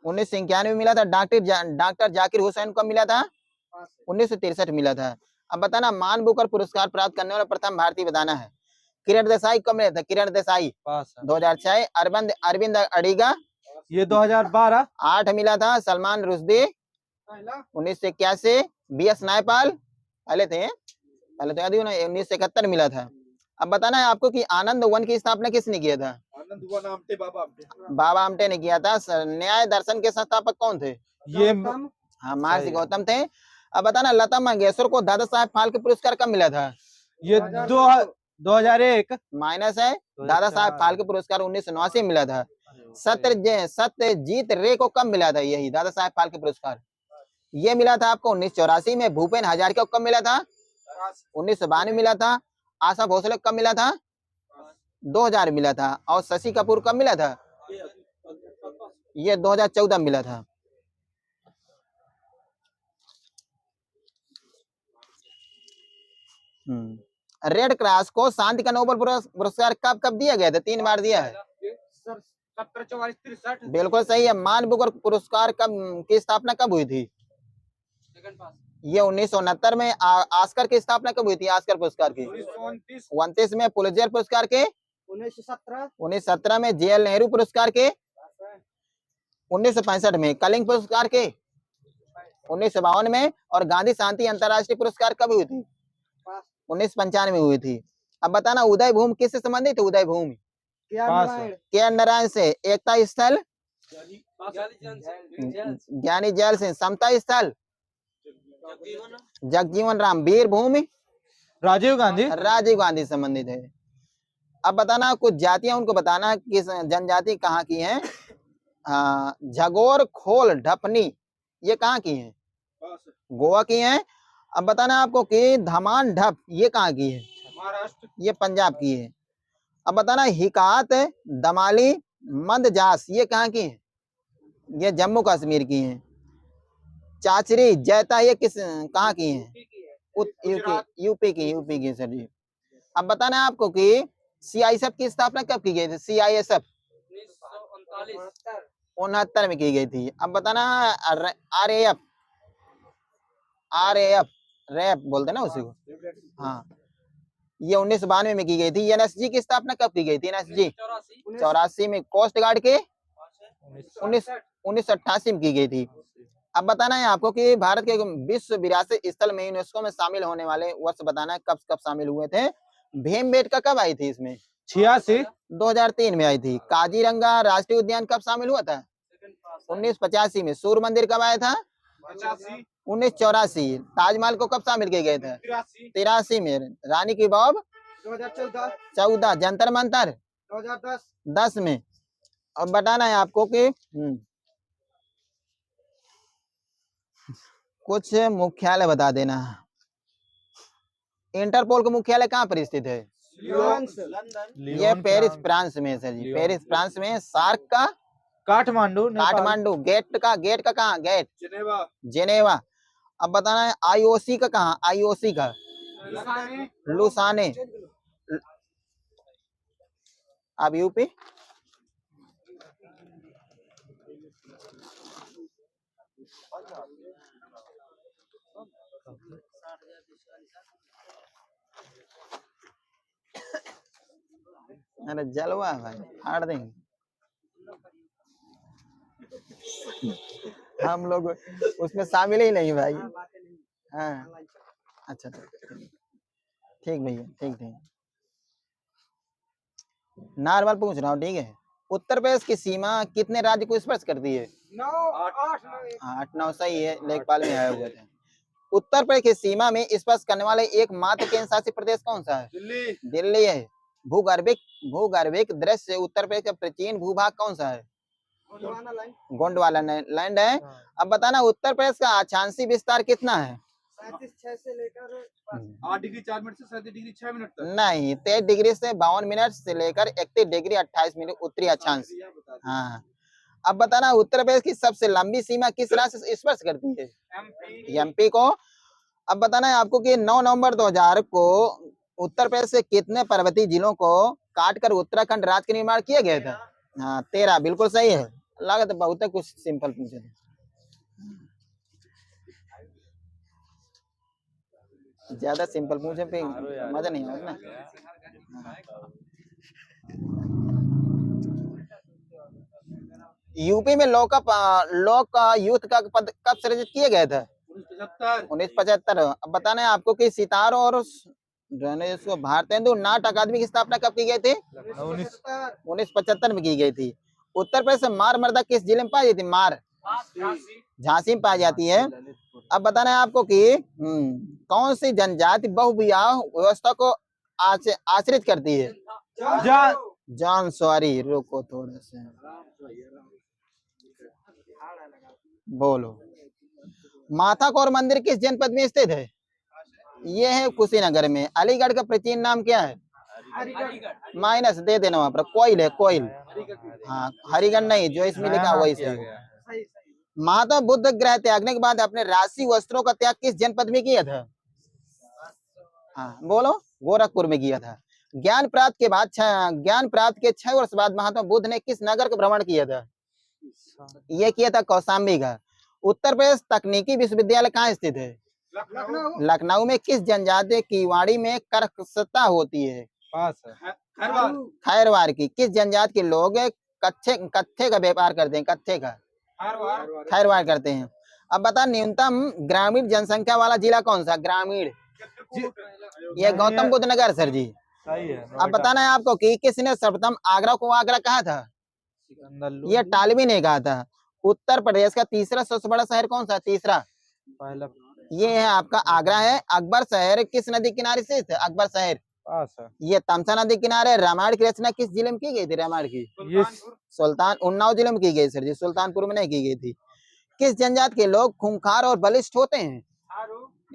1991 में मिला था। डॉक्टर जाकिर हुसैन को मिला था 1963 मिला था। अब बताना मान बुकर पुरस्कार प्राप्त करने वाला प्रथम भारतीय बताना है। किरण देसाई कब मिला था? किरण देसाई 2006। अरविंद अडिगा ये 2012। 8 मिला था। सलमान रुश्दी 1981। बी एस नायपाल पहले थे, पहले तो याद ही 1971 मिला था। अब बताना है आपको कि आनंद वन की स्थापना किसने किया था? आनंद वन आमटे बाबा आमटे ने किया था। न्याय दर्शन के संस्थापक कौन थे? ये हाँ महर्षि गौतम थे। अब बताना लता मंगेशकर को दादा साहेब फाल्के पुरस्कार कब मिला था? ये 2001 माइनस है। दादा साहेब फाल्के पुरस्कार 1989 में मिला था। सत्यजीत रे को कब मिला था यही दादा साहेब फाल्के पुरस्कार? ये मिला था आपको 1984 में। भूपेन हजारिका को कब मिला था? 1992 मिला था। आशा भोसले कब मिला था? 2000 मिला था। और शशि कपूर कब मिला था? ये 2014 मिला था। रेड क्रॉस को शांति का नोबेल पुरस्कार कब कब दिया गया था? 3 बार दिया है। 1744 बिल्कुल सही है। मान बुकर पुरस्कार की स्थापना कब हुई थी? ये 1969 में। ऑस्कर की स्थापना कब हुई थी? ऑस्कर पुरस्कार की 1929 में। पुलित्जर पुरस्कार के 1917 में। जेएल नेहरू पुरस्कार के 1965 में। कलिंग पुरस्कार के 1952 में। और गांधी शांति अंतरराष्ट्रीय पुरस्कार कब हुई थी? 1995 में हुई थी। अब बताना उदय भूमि किससे संबंधित है? उदय भूमि के नारायण से। एकता स्थल ज्ञानी जैल सिंह। समता स्थल जगजीवन राम। वीर भूमि राजीव गांधी संबंधित है। अब बताना कुछ जातियां उनको बताना किस जनजाति कहाँ की है। झगोर खोल ढपनी ये कहाँ की है? गोवा की है। अब बताना आपको कि धमान ढप ये कहाँ की है? महाराष्ट्र। ये पंजाब की है। अब बताना हिकात दमाली मंदजास ये कहाँ की है? ये जम्मू कश्मीर की है। चाचरी जैता ये कहाँ की है? यूपी की सर जी। अब बताना आपको कि सीआईएसएफ की स्थापना कब की गई थी? सीआईएसएफ 1969 में की गई थी। अब बताना आरएएफ रैप बोलते ना उसी को। हाँ, ये 1992 में की गई थी। एनएसजी की स्थापना कब की गई थी? एनएसजी 84 में। कोस्ट गार्ड के 1988 में की गई थी। अब बताना है आपको कि भारत के विश्व विरासत स्थल में यूनेस्को में शामिल होने वाले वर्ष बताना है कब कब शामिल हुए थे। भीमबेटका कब आई थी इसमें? 2003 में आई थी। काजीरंगा राष्ट्रीय उद्यान कब शामिल हुआ था? 1985 में। सूर्य मंदिर कब आया था? 1984। ताजमहल को कब शामिल किया गया था? 83 में। रानी की बाव 2014। जंतर मंतर 2010 में। अब बताना है आपको कि कुछ मुख्यालय बता देना। इंटरपोल का मुख्यालय कहाँ पर स्थित है? लंदन। ये लियोन पेरिस फ्रांस। फ्रांस में है sir ji, Lyon. Paris France में। सार्क का काठमांडू नेपाल। काठमांडू। गेट का कहाँ? GATT Geneva. जेनेवा। अब बताना है आईओसी का कहाँ? आईओसी का लंदन। लुसाने। अब यूपी अरे जलवा है भाई, फाड़ देंगे हम लोग उसमें शामिल ही नहीं भाई। हाँ अच्छा ठीक भैया, ठीक ठीक। नॉर्मल पूछ रहा हूँ, ठीक है। उत्तर प्रदेश की सीमा कितने राज्य को स्पर्श करती है? 8 9 सही है, लेखपाल में आए हुए थे। उत्तर प्रदेश की सीमा में स्पर्श करने वाले एकमात्र केंद्र शासित प्रदेश कौन सा है? दिल्ली। दिल्ली है। भूगर्भिक दृष्टि से उत्तर प्रदेश का प्राचीन भूभाग कौन सा है? गोंडवाना लैंड है। अब बताना उत्तर प्रदेश का अक्षांशीय विस्तार कितना है? 37.6 से लेकर 8 डिग्री 4 मिनट से 37 डिग्री 6 मिनट तक। नहीं, 23 डिग्री से 52 मिनट से लेकर 31 डिग्री 28 मिनट उत्तरी अक्षांश। हाँ। अब बताना उत्तर प्रदेश की सबसे लंबी सीमा किस राज्य से स्पर्श करती है? एमपी को। अब बताना है आपको कि 9 नवंबर 2000 को उत्तर प्रदेश से कितने पर्वतीय जिलों को काटकर उत्तराखंड राज्य का निर्माण किया गया था? हाँ 13, बिल्कुल सही है। लागत बहुत है, कुछ सिंपल पूछे थे। ज्यादा सिंपल पूछे पे मजा नहीं आएगा ना। यूपी में लोक युद्ध का पद कब सृजित किया गया था? 1975। अब बताना है आपको कि सितारों और भारतेंदु नाट्य अकादमी की स्थापना कब की गई थी? 1975 में की गई थी। उत्तर प्रदेश से मार मर्दा किस जिले में पाई जाती है? मार झांसी में पाई जाती है। अब बताना है आपको कि कौन सी जनजाति बहुविवाह व्यवस्था को आश्रित करती है? जॉन सॉरी, रुको थोड़ा सा बोलो। माता कौर मंदिर किस जनपद में स्थित है? ये है कुशीनगर में। अलीगढ़ का प्राचीन नाम क्या है? माइनस दे देना वहां पर। कोयल है, कोयल। हाँ हरिगढ़ नहीं, जो इसमें लिखा वही सही। महात्मा बुद्ध ग्रह त्यागने के बाद अपने राशि वस्त्रों का त्याग किस जनपद में किया था? हाँ बोलो। गोरखपुर में किया था। ज्ञान प्राप्त के 6 वर्ष बाद महात्मा बुद्ध ने किस नगर का भ्रमण किया था? ये किया था कौशाम्बी का। उत्तर प्रदेश तकनीकी विश्वविद्यालय कहाँ स्थित है? लखनऊ में। किस जनजाति की वाणी में कर्कशता होती है? खैरवार की। किस जनजाति के लोग कत्थे का व्यापार करते हैं? कत्थे का खैरवार करते हैं। अब बता न्यूनतम ग्रामीण जनसंख्या वाला जिला कौन सा? ग्रामीण। ये गौतम बुद्ध नगर सर जी। सही है। अब बताना है आपको कि किसने सर्वप्रथम आगरा को आगरा कहा था? ये टालवी ने कहा था। उत्तर प्रदेश का तीसरा सबसे बड़ा शहर कौन सा? तीसरा पहला ये है आपका आगरा है। अकबर शहर किस नदी किनारे स्थित है? अकबर शहर पास है। ये तमसा नदी किनारे। रामायण की रचना किस जिले में की गई थी? रामायण की ये उन्नाव जिले में की गई सर जी, सुल्तानपुर में नहीं की गई थी। किस जनजाति के लोग खूंखार और बलिष्ठ होते हैं?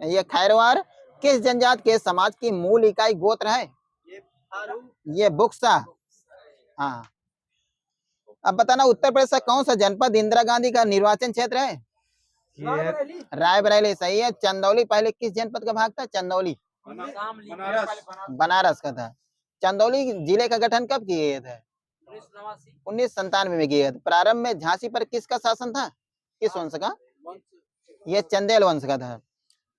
ये खैरवार। किस जनजाति के समाज की मूल इकाई गोत्र है? ये बुक्सा। हाँ। अब बताना उत्तर प्रदेश का कौन सा जनपद इंदिरा गांधी का निर्वाचन क्षेत्र है? रायबरेली सही है। चंदौली पहले किस जनपद का भाग था? चंदौली बनारस का था। चंदौली जिले का गठन कब किया गया था? 1997 में किया गया था। प्रारंभ में झांसी पर किसका शासन था? किस वंश का? यह चंदेल वंश का था।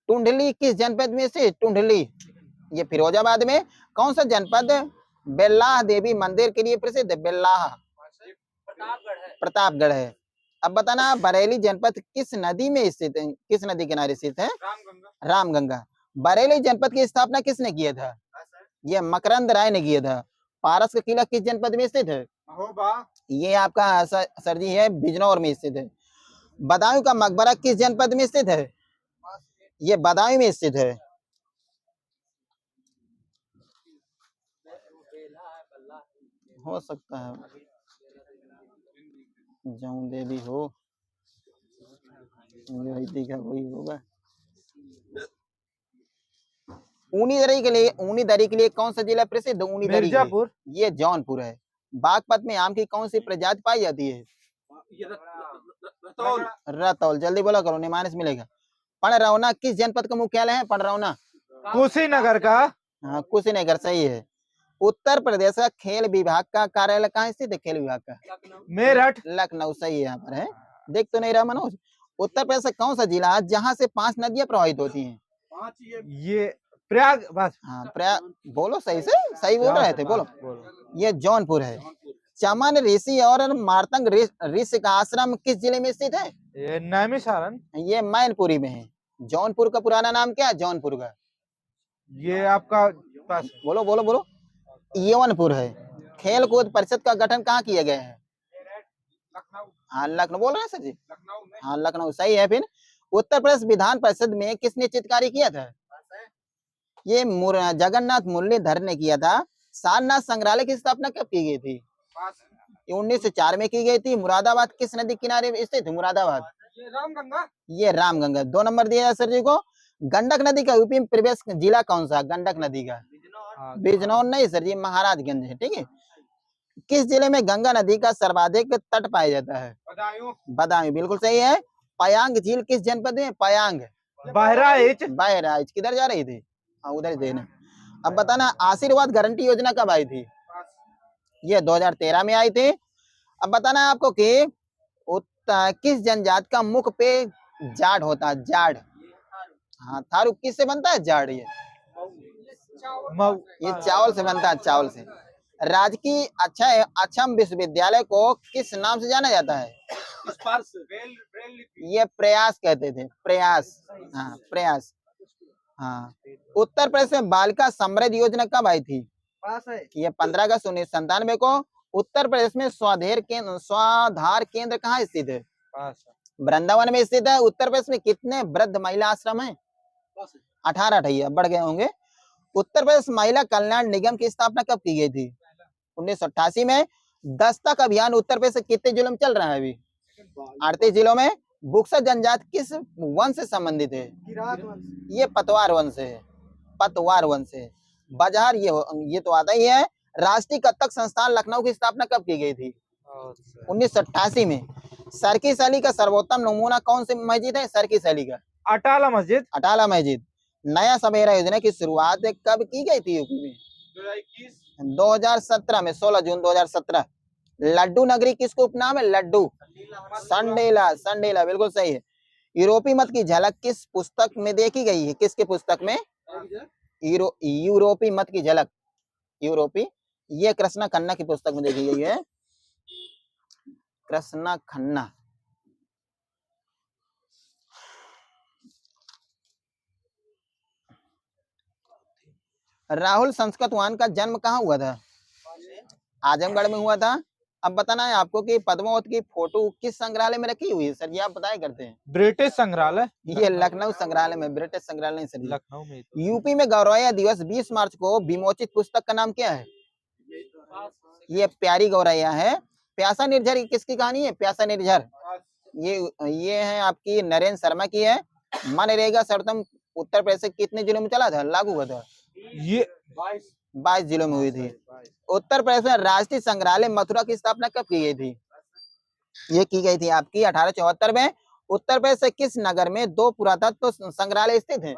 टुंडली किस जनपद में से? टुंडली ये फिरोजाबाद में। कौन सा जनपद बेल्लाह देवी मंदिर के लिए प्रसिद्ध है? बेल्लाह प्रतापगढ़ है। अब बताना बरेली जनपद किस नदी में स्थित है? किस नदी किनारे स्थित है? रामगंगा। बरेली जनपद की स्थापना किसने किया था? यह मकरंद राय ने किया था। पारस का किला किस जनपद में स्थित है? ये आपका सर जी है बिजनौर में स्थित है। बदायूं का मकबरा किस जनपद में स्थित है? ये बदायूं में स्थित है। हो सकता है जाऊं देवी हो, का कोई होगा। ऊनी दरी के लिए कौन सा जिला प्रसिद्ध? ऊनी दरी के लिए। मिर्जापुर। ये जौनपुर है। बागपत में आम की कौन सी प्रजाति पाई जाती है? ये रतौल। रतौल। जल्दी बोला करो, निमानस मिलेगा। पणरौना किस जनपद का मुख्यालय है? पणरौना कुशीनगर का। हाँ, कुशीनगर सही है। उत्तर प्रदेश का खेल विभाग का कार्यालय कहाँ स्थित है? खेल विभाग का मेरठ। लखनऊ सही है। यहाँ पर है, देख तो नहीं रहा मनोज। उत्तर प्रदेश का कौन सा जिला है जहाँ से 5 नदियां प्रवाहित होती हैं? 5 ये प्रयाग बस। हाँ, प्रयाग। बोलो सही से, सही बोल रहे थे, बोलो। ये जौनपुर है। चमन ऋषि और मार्तंग ऋषि का आश्रम किस जिले में स्थित है? ये नैमिषारण्य। ये मैनपुरी में है। जौनपुर का पुराना नाम क्या है? जौनपुर का ये आपका पास है। बोलो बोलो बोलो। यवनपुर है। खेल कूद परिषद का गठन कहाँ किया गया है? लखनऊ। हाँ, लखनऊ बोल रहे हैं सर जी। लखनऊ में। हाँ, लखनऊ सही है। फिर उत्तर प्रदेश विधान परिषद में किसने चित्रकारी किया था? ये जगन्नाथ मुरलीधर ने किया था। सारनाथ संग्रहालय की स्थापना कब की गई थी? 1904 में की गई थी। मुरादाबाद किस नदी किनारे स्थित है? मुरादाबाद ये रामगंगा। ये रामगंगा। 2 नंबर दिया है सर जी को। गंडक नदी का यूपी में प्रवेश जिला कौन सा? गंडक नदी का बिजनौर नहीं सर जी, महाराजगंज है। ठीक है। किस जिले में गंगा नदी का सर्वाधिक तट पाया जाता है? बदायूं। बदायूं बिल्कुल सही है। पयांग झील किस जनपद में? पयांग बहराइच। बहराइच। किधर जा रही थी? हाँ, उधर देना। अब बताना, आशीर्वाद गारंटी योजना कब आई थी? ये 2013 में आई थी। अब बताना आपको कि किस जनजाति का मुख पे जाड़ होता है? जाड़। हाँ, थारू किससे बनता है? जाड़। ये चावल से बनता है, चावल से। राजकीय अक्षम विश्वविद्यालय को किस नाम से जाना जाता है? स्पर्श। ब्रेल लिपि। ये प्रयास कहते थे, प्रयास। हाँ, प्रयास। हाँ। उत्तर प्रदेश में बालिका समृद्धि योजना कब आई थी? पास है। ये 15 अगस्त 1997 को। उत्तर प्रदेश में स्वाधार केंद्र कहाँ स्थित है? पास है। वृंदावन में स्थित है। उत्तर प्रदेश में कितने वृद्ध महिला आश्रम है? 18 है, बढ़ गए होंगे। उत्तर प्रदेश महिला कल्याण निगम की स्थापना कब की गई थी? 1988 में। दस्तक अभियान उत्तर प्रदेश से कितने जिलों में चल रहा है अभी? 38 जिलों में। बुक्सर जनजाति किस वंश से संबंधित है? ये पतवार वंश है। पतवार वंश है। बाजार ये तो आता ही है। राष्ट्रीय कथक संस्थान लखनऊ की स्थापना कब की गई थी? 1988 में। सरकी शैली का सर्वोत्तम नमूना कौन सी मस्जिद है? सरकी शैली का अटाला मस्जिद। अटाला मस्जिद। नया सवेरा योजना की शुरुआत कब की गई थी यूपी में? 2021। 2017 में, 16 जून 2017। लड्डू नगरी किसको उपनाम है? लड्डू संडेला। संडेला बिल्कुल सही है। यूरोपीय मत की झलक किस पुस्तक में देखी गई है? किसके पुस्तक में? यूरोपीय मत की झलक। यूरोपी ये कृष्णा खन्ना की पुस्तक में देखी गई है। कृष्णा खन्ना। राहुल संस्कृतवान का जन्म कहाँ हुआ था? आजमगढ़ में हुआ था। अब बताना है आपको कि पद्मावत की फोटो किस संग्रहालय में रखी हुई है सर? ये आप बताया करते हैं। ब्रिटिश संग्रहालय। ये लखनऊ संग्रहालय में, ब्रिटिश संग्रहालय नहीं सर। लखनऊ में। यूपी में गौरैया दिवस 20 मार्च को विमोचित पुस्तक का नाम क्या है? ये प्यारी गौरैया है। प्यासा निर्झर की किसकी कहानी है? प्यासा निर्झर ये है आपकी नरेंद्र शर्मा की है। मनरेगा सर्वोत्तम उत्तर प्रदेश से कितने जिलों में चला था, लागू हुआ था? ये 22 जिलों में हुई थी। उत्तर प्रदेश में राष्ट्रीय संग्रहालय मथुरा की स्थापना कब की गई थी? ये की गई थी आपकी 1874 में। उत्तर प्रदेश से किस नगर में 2 पुरातत्व संग्रहालय स्थित हैं?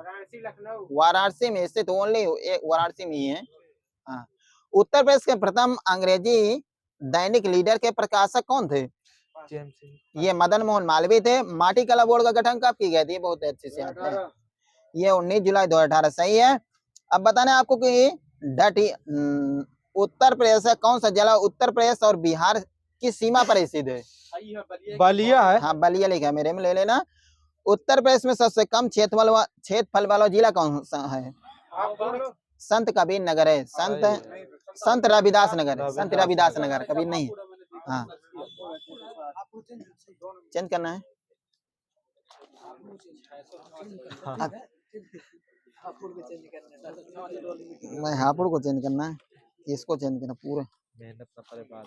वाराणसी में स्थित। ओनली वाराणसी में ही है। हाँ। उत्तर प्रदेश के प्रथम अंग्रेजी दैनिक लीडर के प्रकाशक कौन थे? ये मदन मोहन मालवीय थे। माटी कला बोर्ड का गठन कब की गई थी? बहुत अच्छे से आता है। ये 19 जुलाई 2018 सही है। अब बताना है आपको कि उत्तर प्रदेश का कौन सा जिला उत्तर प्रदेश और बिहार की सीमा पर स्थित है? बलिया है। हाँ, बलिया लिखा है मेरे में, ले लेना। उत्तर प्रदेश में सबसे कम क्षेत्रफल वाला जिला कौन सा है? संत कबीर नगर है। संत रविदास नगर है। संत रविदास नगर, कबीर नहीं है। हाँ, चेंज करना है। मैं हापुड़ को चेंज करना है, इसको चेंज करना पूरा। मेहनत ना पड़े बाद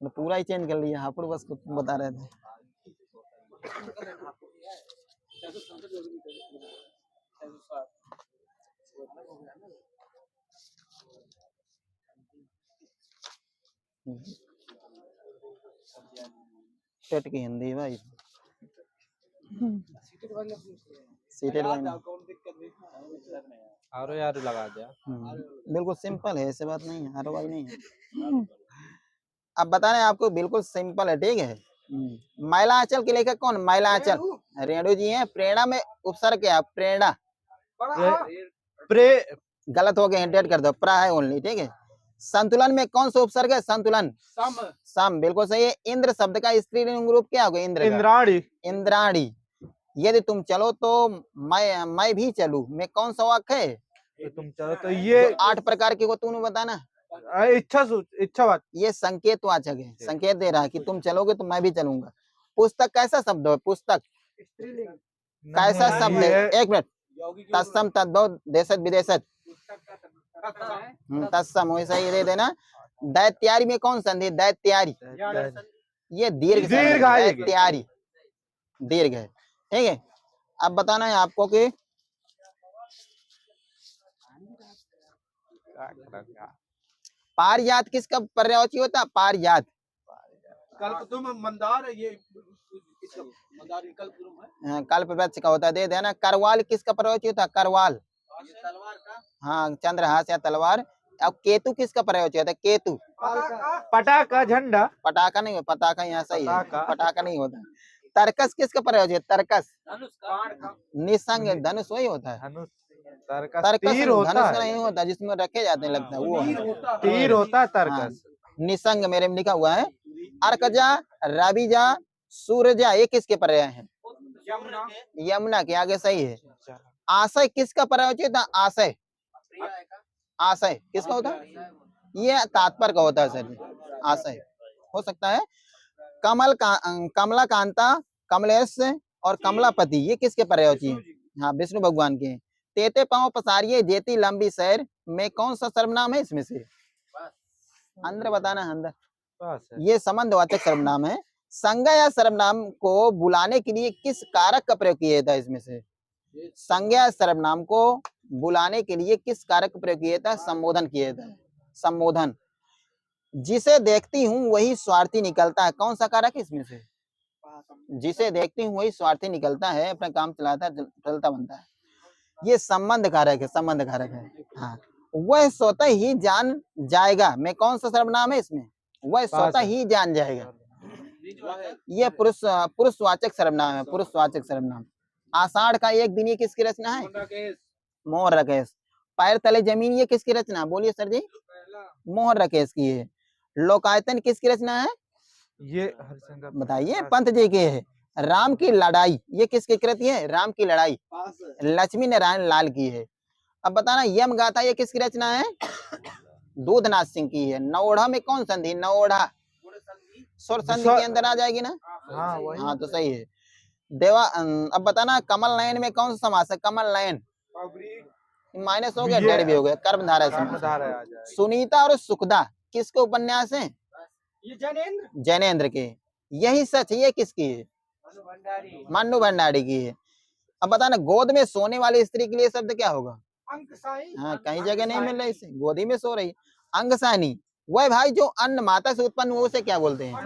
पूरा ही चेंज कर लिया। हापुड़ बस बता रहे थे। टेट की हिंदी भाई, सीटेड वाइन। आरो यार लगा दिया। बिल्कुल सिंपल है, ऐसे बात नहीं है, हर भाई नहीं है। अब बता रहे हैं आपको, बिल्कुल सिंपल है, ठीक है। मैलांचल के लेखक कौन? मैलांचल रेणु जी हैं। प्रेरणा में उपसर्ग क्या है? प्रेरणा। प्रे गलत हो गए, डेट कर दो, प्रा है ओनली, ठीक है। संतुलन में कौन सा उपसर्ग है? संतुलन। सम, बिल्कुल सही है। इंद्र शब्द का स्त्रीलिंग रूप क्या होगा? इंद्र का। इंद्राणी। इंद्राणी। यदि तुम चलो तो मैं भी चलूं, मैं कौन सा वाक्य है? तो तुम चलो तो ये 8 प्रकार के को तूने बताना। इच्छावाद। ये संकेतवाचक है, संकेत दे रहा है कि तुम चलोगे तो मैं भी चलूंगा। पुस्तक कैसा शब्द है? पुस्तक कैसा शब्द है? एक मिनट, तत्सम तद्भव देशत विदेशत, तत्सम वैसा ही दे देना। दैत्यारी में कौन संधि? दैत्यारी, ये दीर्घ शब्द है, दैत्यारी दीर्घ है, ठीक है। अब बताना है आपको कि पारिजात किसका पर्यायवाची होता है? पारिजात। कल्पद्रुम मंदार, ये इसका मंदार ये कल्पद्रुम है। कल्प वृक्ष का होता है, दे देना। करवाल किसका पर्यायवाची होता है? करवाल, तलवार का। हाँ, चंद्रहास या तलवार। अब केतु किसका पर्यायवाची होता है? केतु। पटाखा, झंडा। पटाखा नहीं, पटाखा यहाँ सही है, पटाखा। पटाखा नहीं होता। तर्कस किसका पर्यायवाची है? तर्कस। धनुष का। निसंग धनुष वही होता है। धनुष। तर्कस तर्कस तीर धनुष होता का है। नहीं होता, जिसमें रखे जाते हैं, लगता है वो है। तीर होता है हाँ, तर्कस। निसंग मेरे में लिखा हुआ है। अर्कजा, रविजा, सूरजा, ये किसके पर्याय हैं? यमुना के आगे सही है। आशय किसका पर्यायवाची होता है? आशय। आशय किसका होता है? ये तात्पर्य का होता है सर, आशय हो सकता है। कमल का, कमला कांता, कमलेश और कमलापति, ये किसके पर्यायवाची हैं? हाँ, विष्णु भगवान के। तेते पांव पसारिये जेती लंबी सैर में कौन सा सर्वनाम है इसमें से? अंदर बताना है, अंदर। ये संबंधवाचक सर्वनाम है। संज्ञा या सर्वनाम को बुलाने के लिए किस कारक का प्रयोग किया जाता है इसमें से? संज्ञा या सर्वनाम को बुलाने के लिए किस कारक का प्रयोग किया जाता है? संबोधन किया जाता है, संबोधन। जिसे देखती हूँ वही स्वार्थी निकलता है, कौन सा कारक है इसमें से? जिसे देखती हूँ वही स्वार्थी निकलता है, अपना काम चलाता है, चलता बनता है। ये संबंध कारक है, संबंध कारक है। हाँ, वह स्वतः ही जान जाएगा, मैं कौन सा सर्वनाम है इसमें? वह स्वतः ही जान जाएगा, ये पुरुषवाचक सर्वनाम है, पुरुषवाचक सर्वनाम। आषाढ़ का एक दिन, ये किसकी रचना है? मोहन राकेश। पैर तले जमीन, ये किसकी रचना? बोलिए सर जी। मोहन राकेश की है। लोकायतन किसकी रचना है? ये हरिशंकर। बताइए, पंत जी की है। राम की लड़ाई, ये किसकी कृति है? राम की लड़ाई लक्ष्मी नारायण लाल की है। अब बताना, यम गाथा, ये किसकी रचना है? दूधनाथ सिंह की है। नौढ़ा में कौन संधि? नौढ़ा सुर संधि के अंदर आ जाएगी ना? हाँ, तो सही है। देवा, अब बताना, कमल नयन में कौन सा समास है? कमल नयन माइनस हो गया, डेढ़ भी हो गया, कर्मधारय समास। सुनीता और सुखदा किसके उपन्यास हैं? जैनेन्द्र के। यही सच, ये किसकी है? मन्नू भंडारी की है। अब बताना, गोद में सोने वाली स्त्री के लिए शब्द क्या होगा? हाँ, कहीं जगह नहीं मिल रहा है, इसे गोदी में सो रही। अंगसानी, वह भाई जो अन्न माता से उत्पन्न हुआ, उसे क्या बोलते हैं?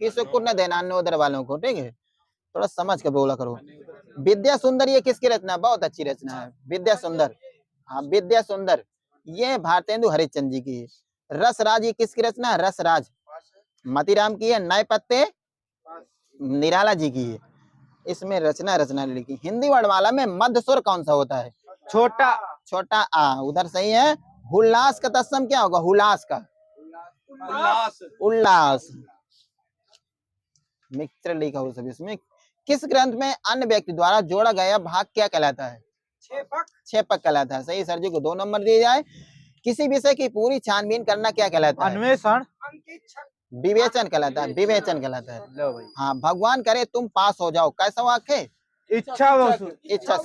किसी को न देना, अन्न उदर वालों को, ठीक है, थोड़ा समझ के बोला करो। विद्या सुंदर, ये किसकी रचना? बहुत अच्छी रचना है, विद्या सुंदर। हाँ, विद्या सुंदर, ये भारतेंदु हरिश्चंद्र जी की है। रसराज, ये किसकी रचना है? रसराज मतीराम की है। नए पत्ते निराला जी की है। इसमें रचना लिखी। हिंदी वर्णमाला में मध्य स्वर कौन सा होता है? छोटा। छोटा आ, उधर सही है। हुल्लास का तत्सम क्या होगा? हुलास का उल्लास। मित्र लिखा हो सब। इसमें किस ग्रंथ में अन्य व्यक्ति द्वारा जोड़ा गया भाग क्या कहलाता है? छेपक कहलाता है। सही सर जी को 2 नंबर दिए जाए। किसी विषय की पूरी छानबीन करना क्या कहलाता है? अन्वेषण। विवेचन कहलाता है, विवेचन कहलाता है। लो भाई। हाँ, भगवान करे तुम पास हो जाओ, कैसा वाक्य है? इच्छा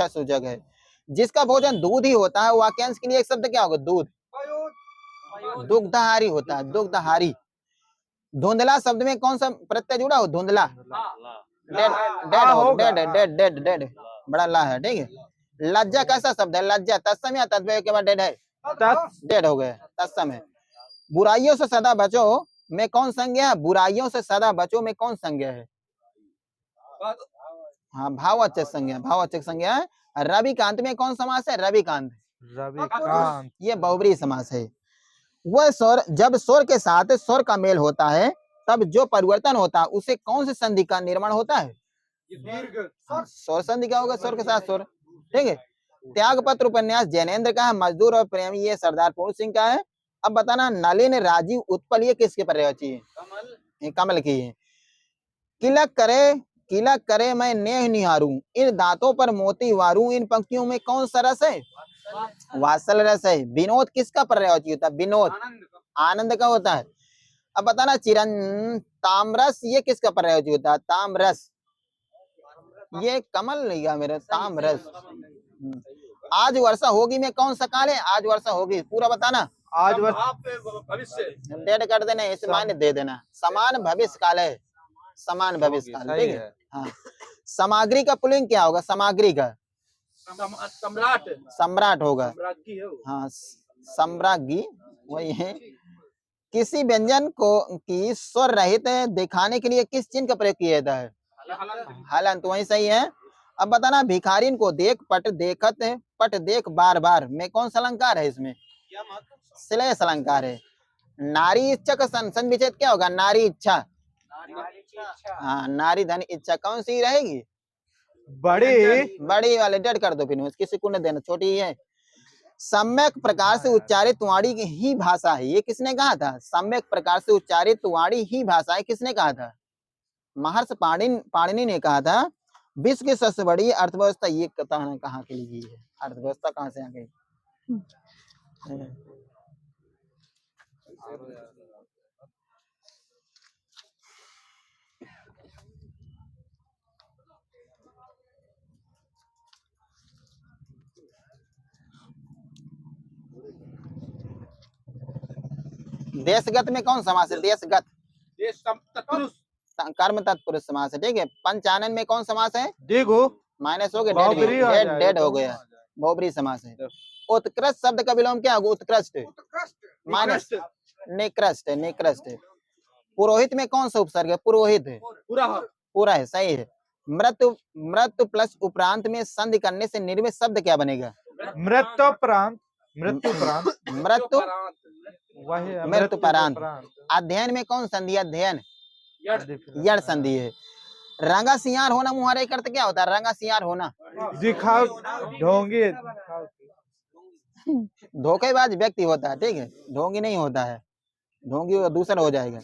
सूचक है। जिसका भोजन दूध ही होता है, वाक्यांश के लिए एक शब्द क्या होगा? दूध। दुग्धहारी होता है, दुग्धहारी। धुंधला शब्द में कौन सा प्रत्यय जुड़ा हो? धुंधला। डेड बड़ा ला है, ठीक है। लज्जा कैसा शब्द है? लज्जा तत्सम या तद्भव के बाद डेड है? डेड हो गए, तत्सम है। बुराइयों से सदा बचो में कौन संज्ञा है? बुराइयों से सदा बचो में कौन संज्ञा है? हाँ, भाववाचक संज्ञा, भाववाचक संज्ञा है। रविकांत में कौन समास है? रविकांत, रविकांत। ये बहुब्रीहि समास है। वह स्वर, जब स्वर के साथ स्वर का मेल होता है तब जो परिवर्तन होता है उसे कौन से संधि का निर्माण होता है? हाँ, स्वर संधि क्या होगा? स्वर के साथ स्वर, ठीक है। त्यागपत्र उपन्यास जैनेन्द्र का है। मजदूर और प्रेमी ये सरदार पूर्ण सिंह का है। अब बताना, नलिन राजीव उत्पल ये किसके पर रची है? ये कमल की है। किलक करे मैं नेह निहारूं, इन दांतों पर मोती वारूं, इन पंक्तियों में कौन सा रस है? वात्सल रस है। विनोद किसका पर्यायवाची होता है? विनोद आनंद का होता है। अब बताना, तामरस ये किसका पर्यायवाची होता है? तामरस, ये कमल नहीं गया मेरा, तामरस। आज वर्षा होगी में कौन सा काल है? आज वर्षा होगी, पूरा बताना। आज बस भविष्य डेट कर देना, इसे मान्य दे देना। समान भविष्य काल है, समान भविष्य काल, सही ठीक है। है। हाँ, सामग्री का पुल्लिंग क्या होगा? सामग्री का सम्राट सम्राट होगा। सम्राज्ञी है वो। हाँ, सम्राज्ञी वही है। किसी व्यंजन को की स्वर रहित दिखाने के लिए किस चिन्ह का प्रयोग किया जाता है? हलंत, वही सही है। अब बताना, भिखारिन को देख पट देखत पट देख बार बार में कौन सा अलंकार है? इसमें श्लेष अलंकार है। नारी इच्छा का संसन विच्छेद क्या होगा? नारी इच्छा। हाँ, नारी धन इच्छा कौन सी रहेगी? बड़ी बड़ी वाले, डेड कर दो, फिर किसी को न देना, छोटी ही है। सम्यक प्रकार से उच्चारित वाणी की ही भाषा है, ये किसने कहा था? सम्यक प्रकार से उच्चारित वाणी ही भाषा है, किसने कहा था? महर्षि पाणिनि ने कहा था। विश्व की सबसे बड़ी अर्थव्यवस्था, ये कहाँ के लिए है? अर्थव्यवस्था कहाँ से आ गई? देशगत में कौन समास है? देशगत तत्पुरुष कर्म तत्पुरुष समास है, ठीक है। पंचानन में कौन समास है? देखो माइनस हो गया, बहुब्रीहि आ डेड जाएगा, डेड हो दोनों गया, आ जाएगा। बहुब्रीहि समास है। उत्कृष्ट शब्द का विलोम क्या होगा? उत्कृष्ट, माइनस निकृष्ट है, निकृष्ट है। पुरोहित में कौन सा उपसर्ग है? पुरोहित है, पूरा पूरा है, सही है। मृत्यु प्लस उपरांत में संधि करने से निर्मित शब्द क्या बनेगा? मृत्युपरांत मृत्यु वही है, मृत्युपरांत। अध्ययन में कौन संधि? अध्ययन यड़ संधि है। रंगा सियार होना मुहारे करते क्या होता है? रंगा सियार होना दिखाओ ढोंगी धोखेबाज व्यक्ति होता है, ठीक है, ढोंगी नहीं होता है, ढोंगी वो दूसरा हो जाएगा।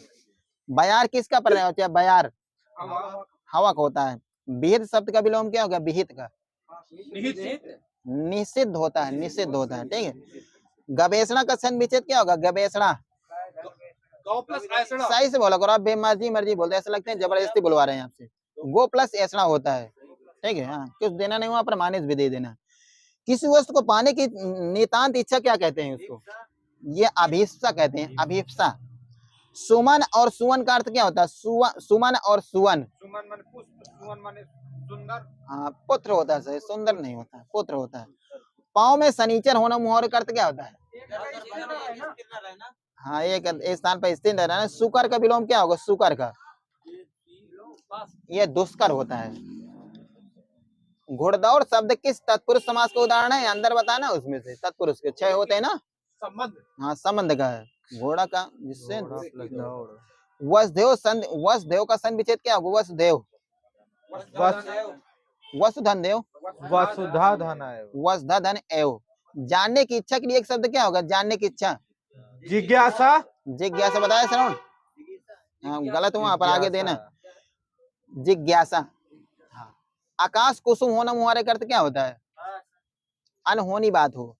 बयार किसका पर्याय होता है? बयार हवा का होता है। विहित शब्द का विलोम क्या होगा? विहित का निषिद्ध होता है, निषिद्ध होता है, ठीक है। गवेषणा का संधि विच्छेद क्या होगा? गवेषणा, गौ प्लस ऐसड़ा सही से बोला करो आप, बेमर्जी मर्जी बोलते हैं, ऐसा लगता है जबरदस्ती बुलवा रहे हैं आपसे। गो प्लस ऐसड़ा होता है, ठीक है। हाँ, कुछ देना नहीं हुआ, प्रमाणित भी दे देना। किसी वस्तु को पाने की नितांत इच्छा क्या कहते हैं? उसको ये अभीप्सा कहते हैं, अभीप्सा। सुमन और सुवन का अर्थ क्या होता है? सुमन और सुवन, सुमन माने पुष्प, सुमन माने सुंदर। हाँ, पुत्र होता है, सही, सुंदर नहीं होता है, पुत्र होता है। पाँव में शनिचर होना मुहावरे का अर्थ क्या होता है? हाँ, एक स्थान पर स्थिर रहना। सुकर का विलोम क्या होगा? सुकर का ये दुष्कर होता है। घुड़दौड़ शब्द किस तत्पुरुष समास का उदाहरण है? अंदर बताना, उसमें से तत्पुरुष के 6 होते हैं ना। संबंध हाँ, संबंध का है, घोड़ा का, जिससे वसुदेव का संधि विच्छेद क्या होगा? वसुदेव, वसुधन देव, वसुधा धन है। वसुधा धन एव। जानने की इच्छा के लिए एक शब्द क्या होगा? जानने की इच्छा, जिज्ञासा। जिज्ञासा बताया श्रवण? हाँ, गलत हुआ पर आगे देना, जिज्ञासा। हाँ, आकाश कुसुम होना मुहावरे का अर्थ क्या होता है? अनहोनी बात हो।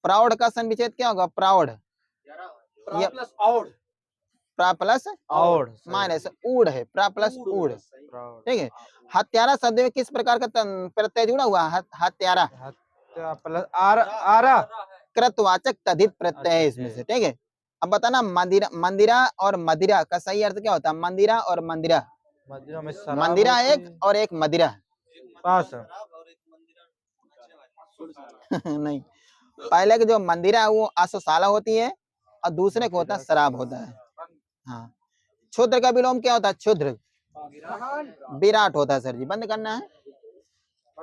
प्रौढ़ का संधि विच्छेद क्या होगा? प्रौढ़, ये प्लस और प्लस और माइनस ऊढ़ है, प्लस ऊढ़, ठीक है। हत्यारा शब्द में किस प्रकार का प्रत्यय जुड़ा हुआ? हत्यारा प्लस आरा कृतवाचक तद्धित प्रत्यय है इसमें से, ठीक है। अब बताना, मंदिरा और मदिरा का सही अर्थ क्या होता है? मंदिरा और मंदिरा, मंदिरा एक और एक मदिरा पास नहीं, पहले की जो मंदिरा है वो अश्वशाला होती है और दूसरे को होता है शराब होता है। हाँ, क्षुद्र का विलोम क्या होता है? क्षुद्र विराट होता है सर जी। बंद करना है।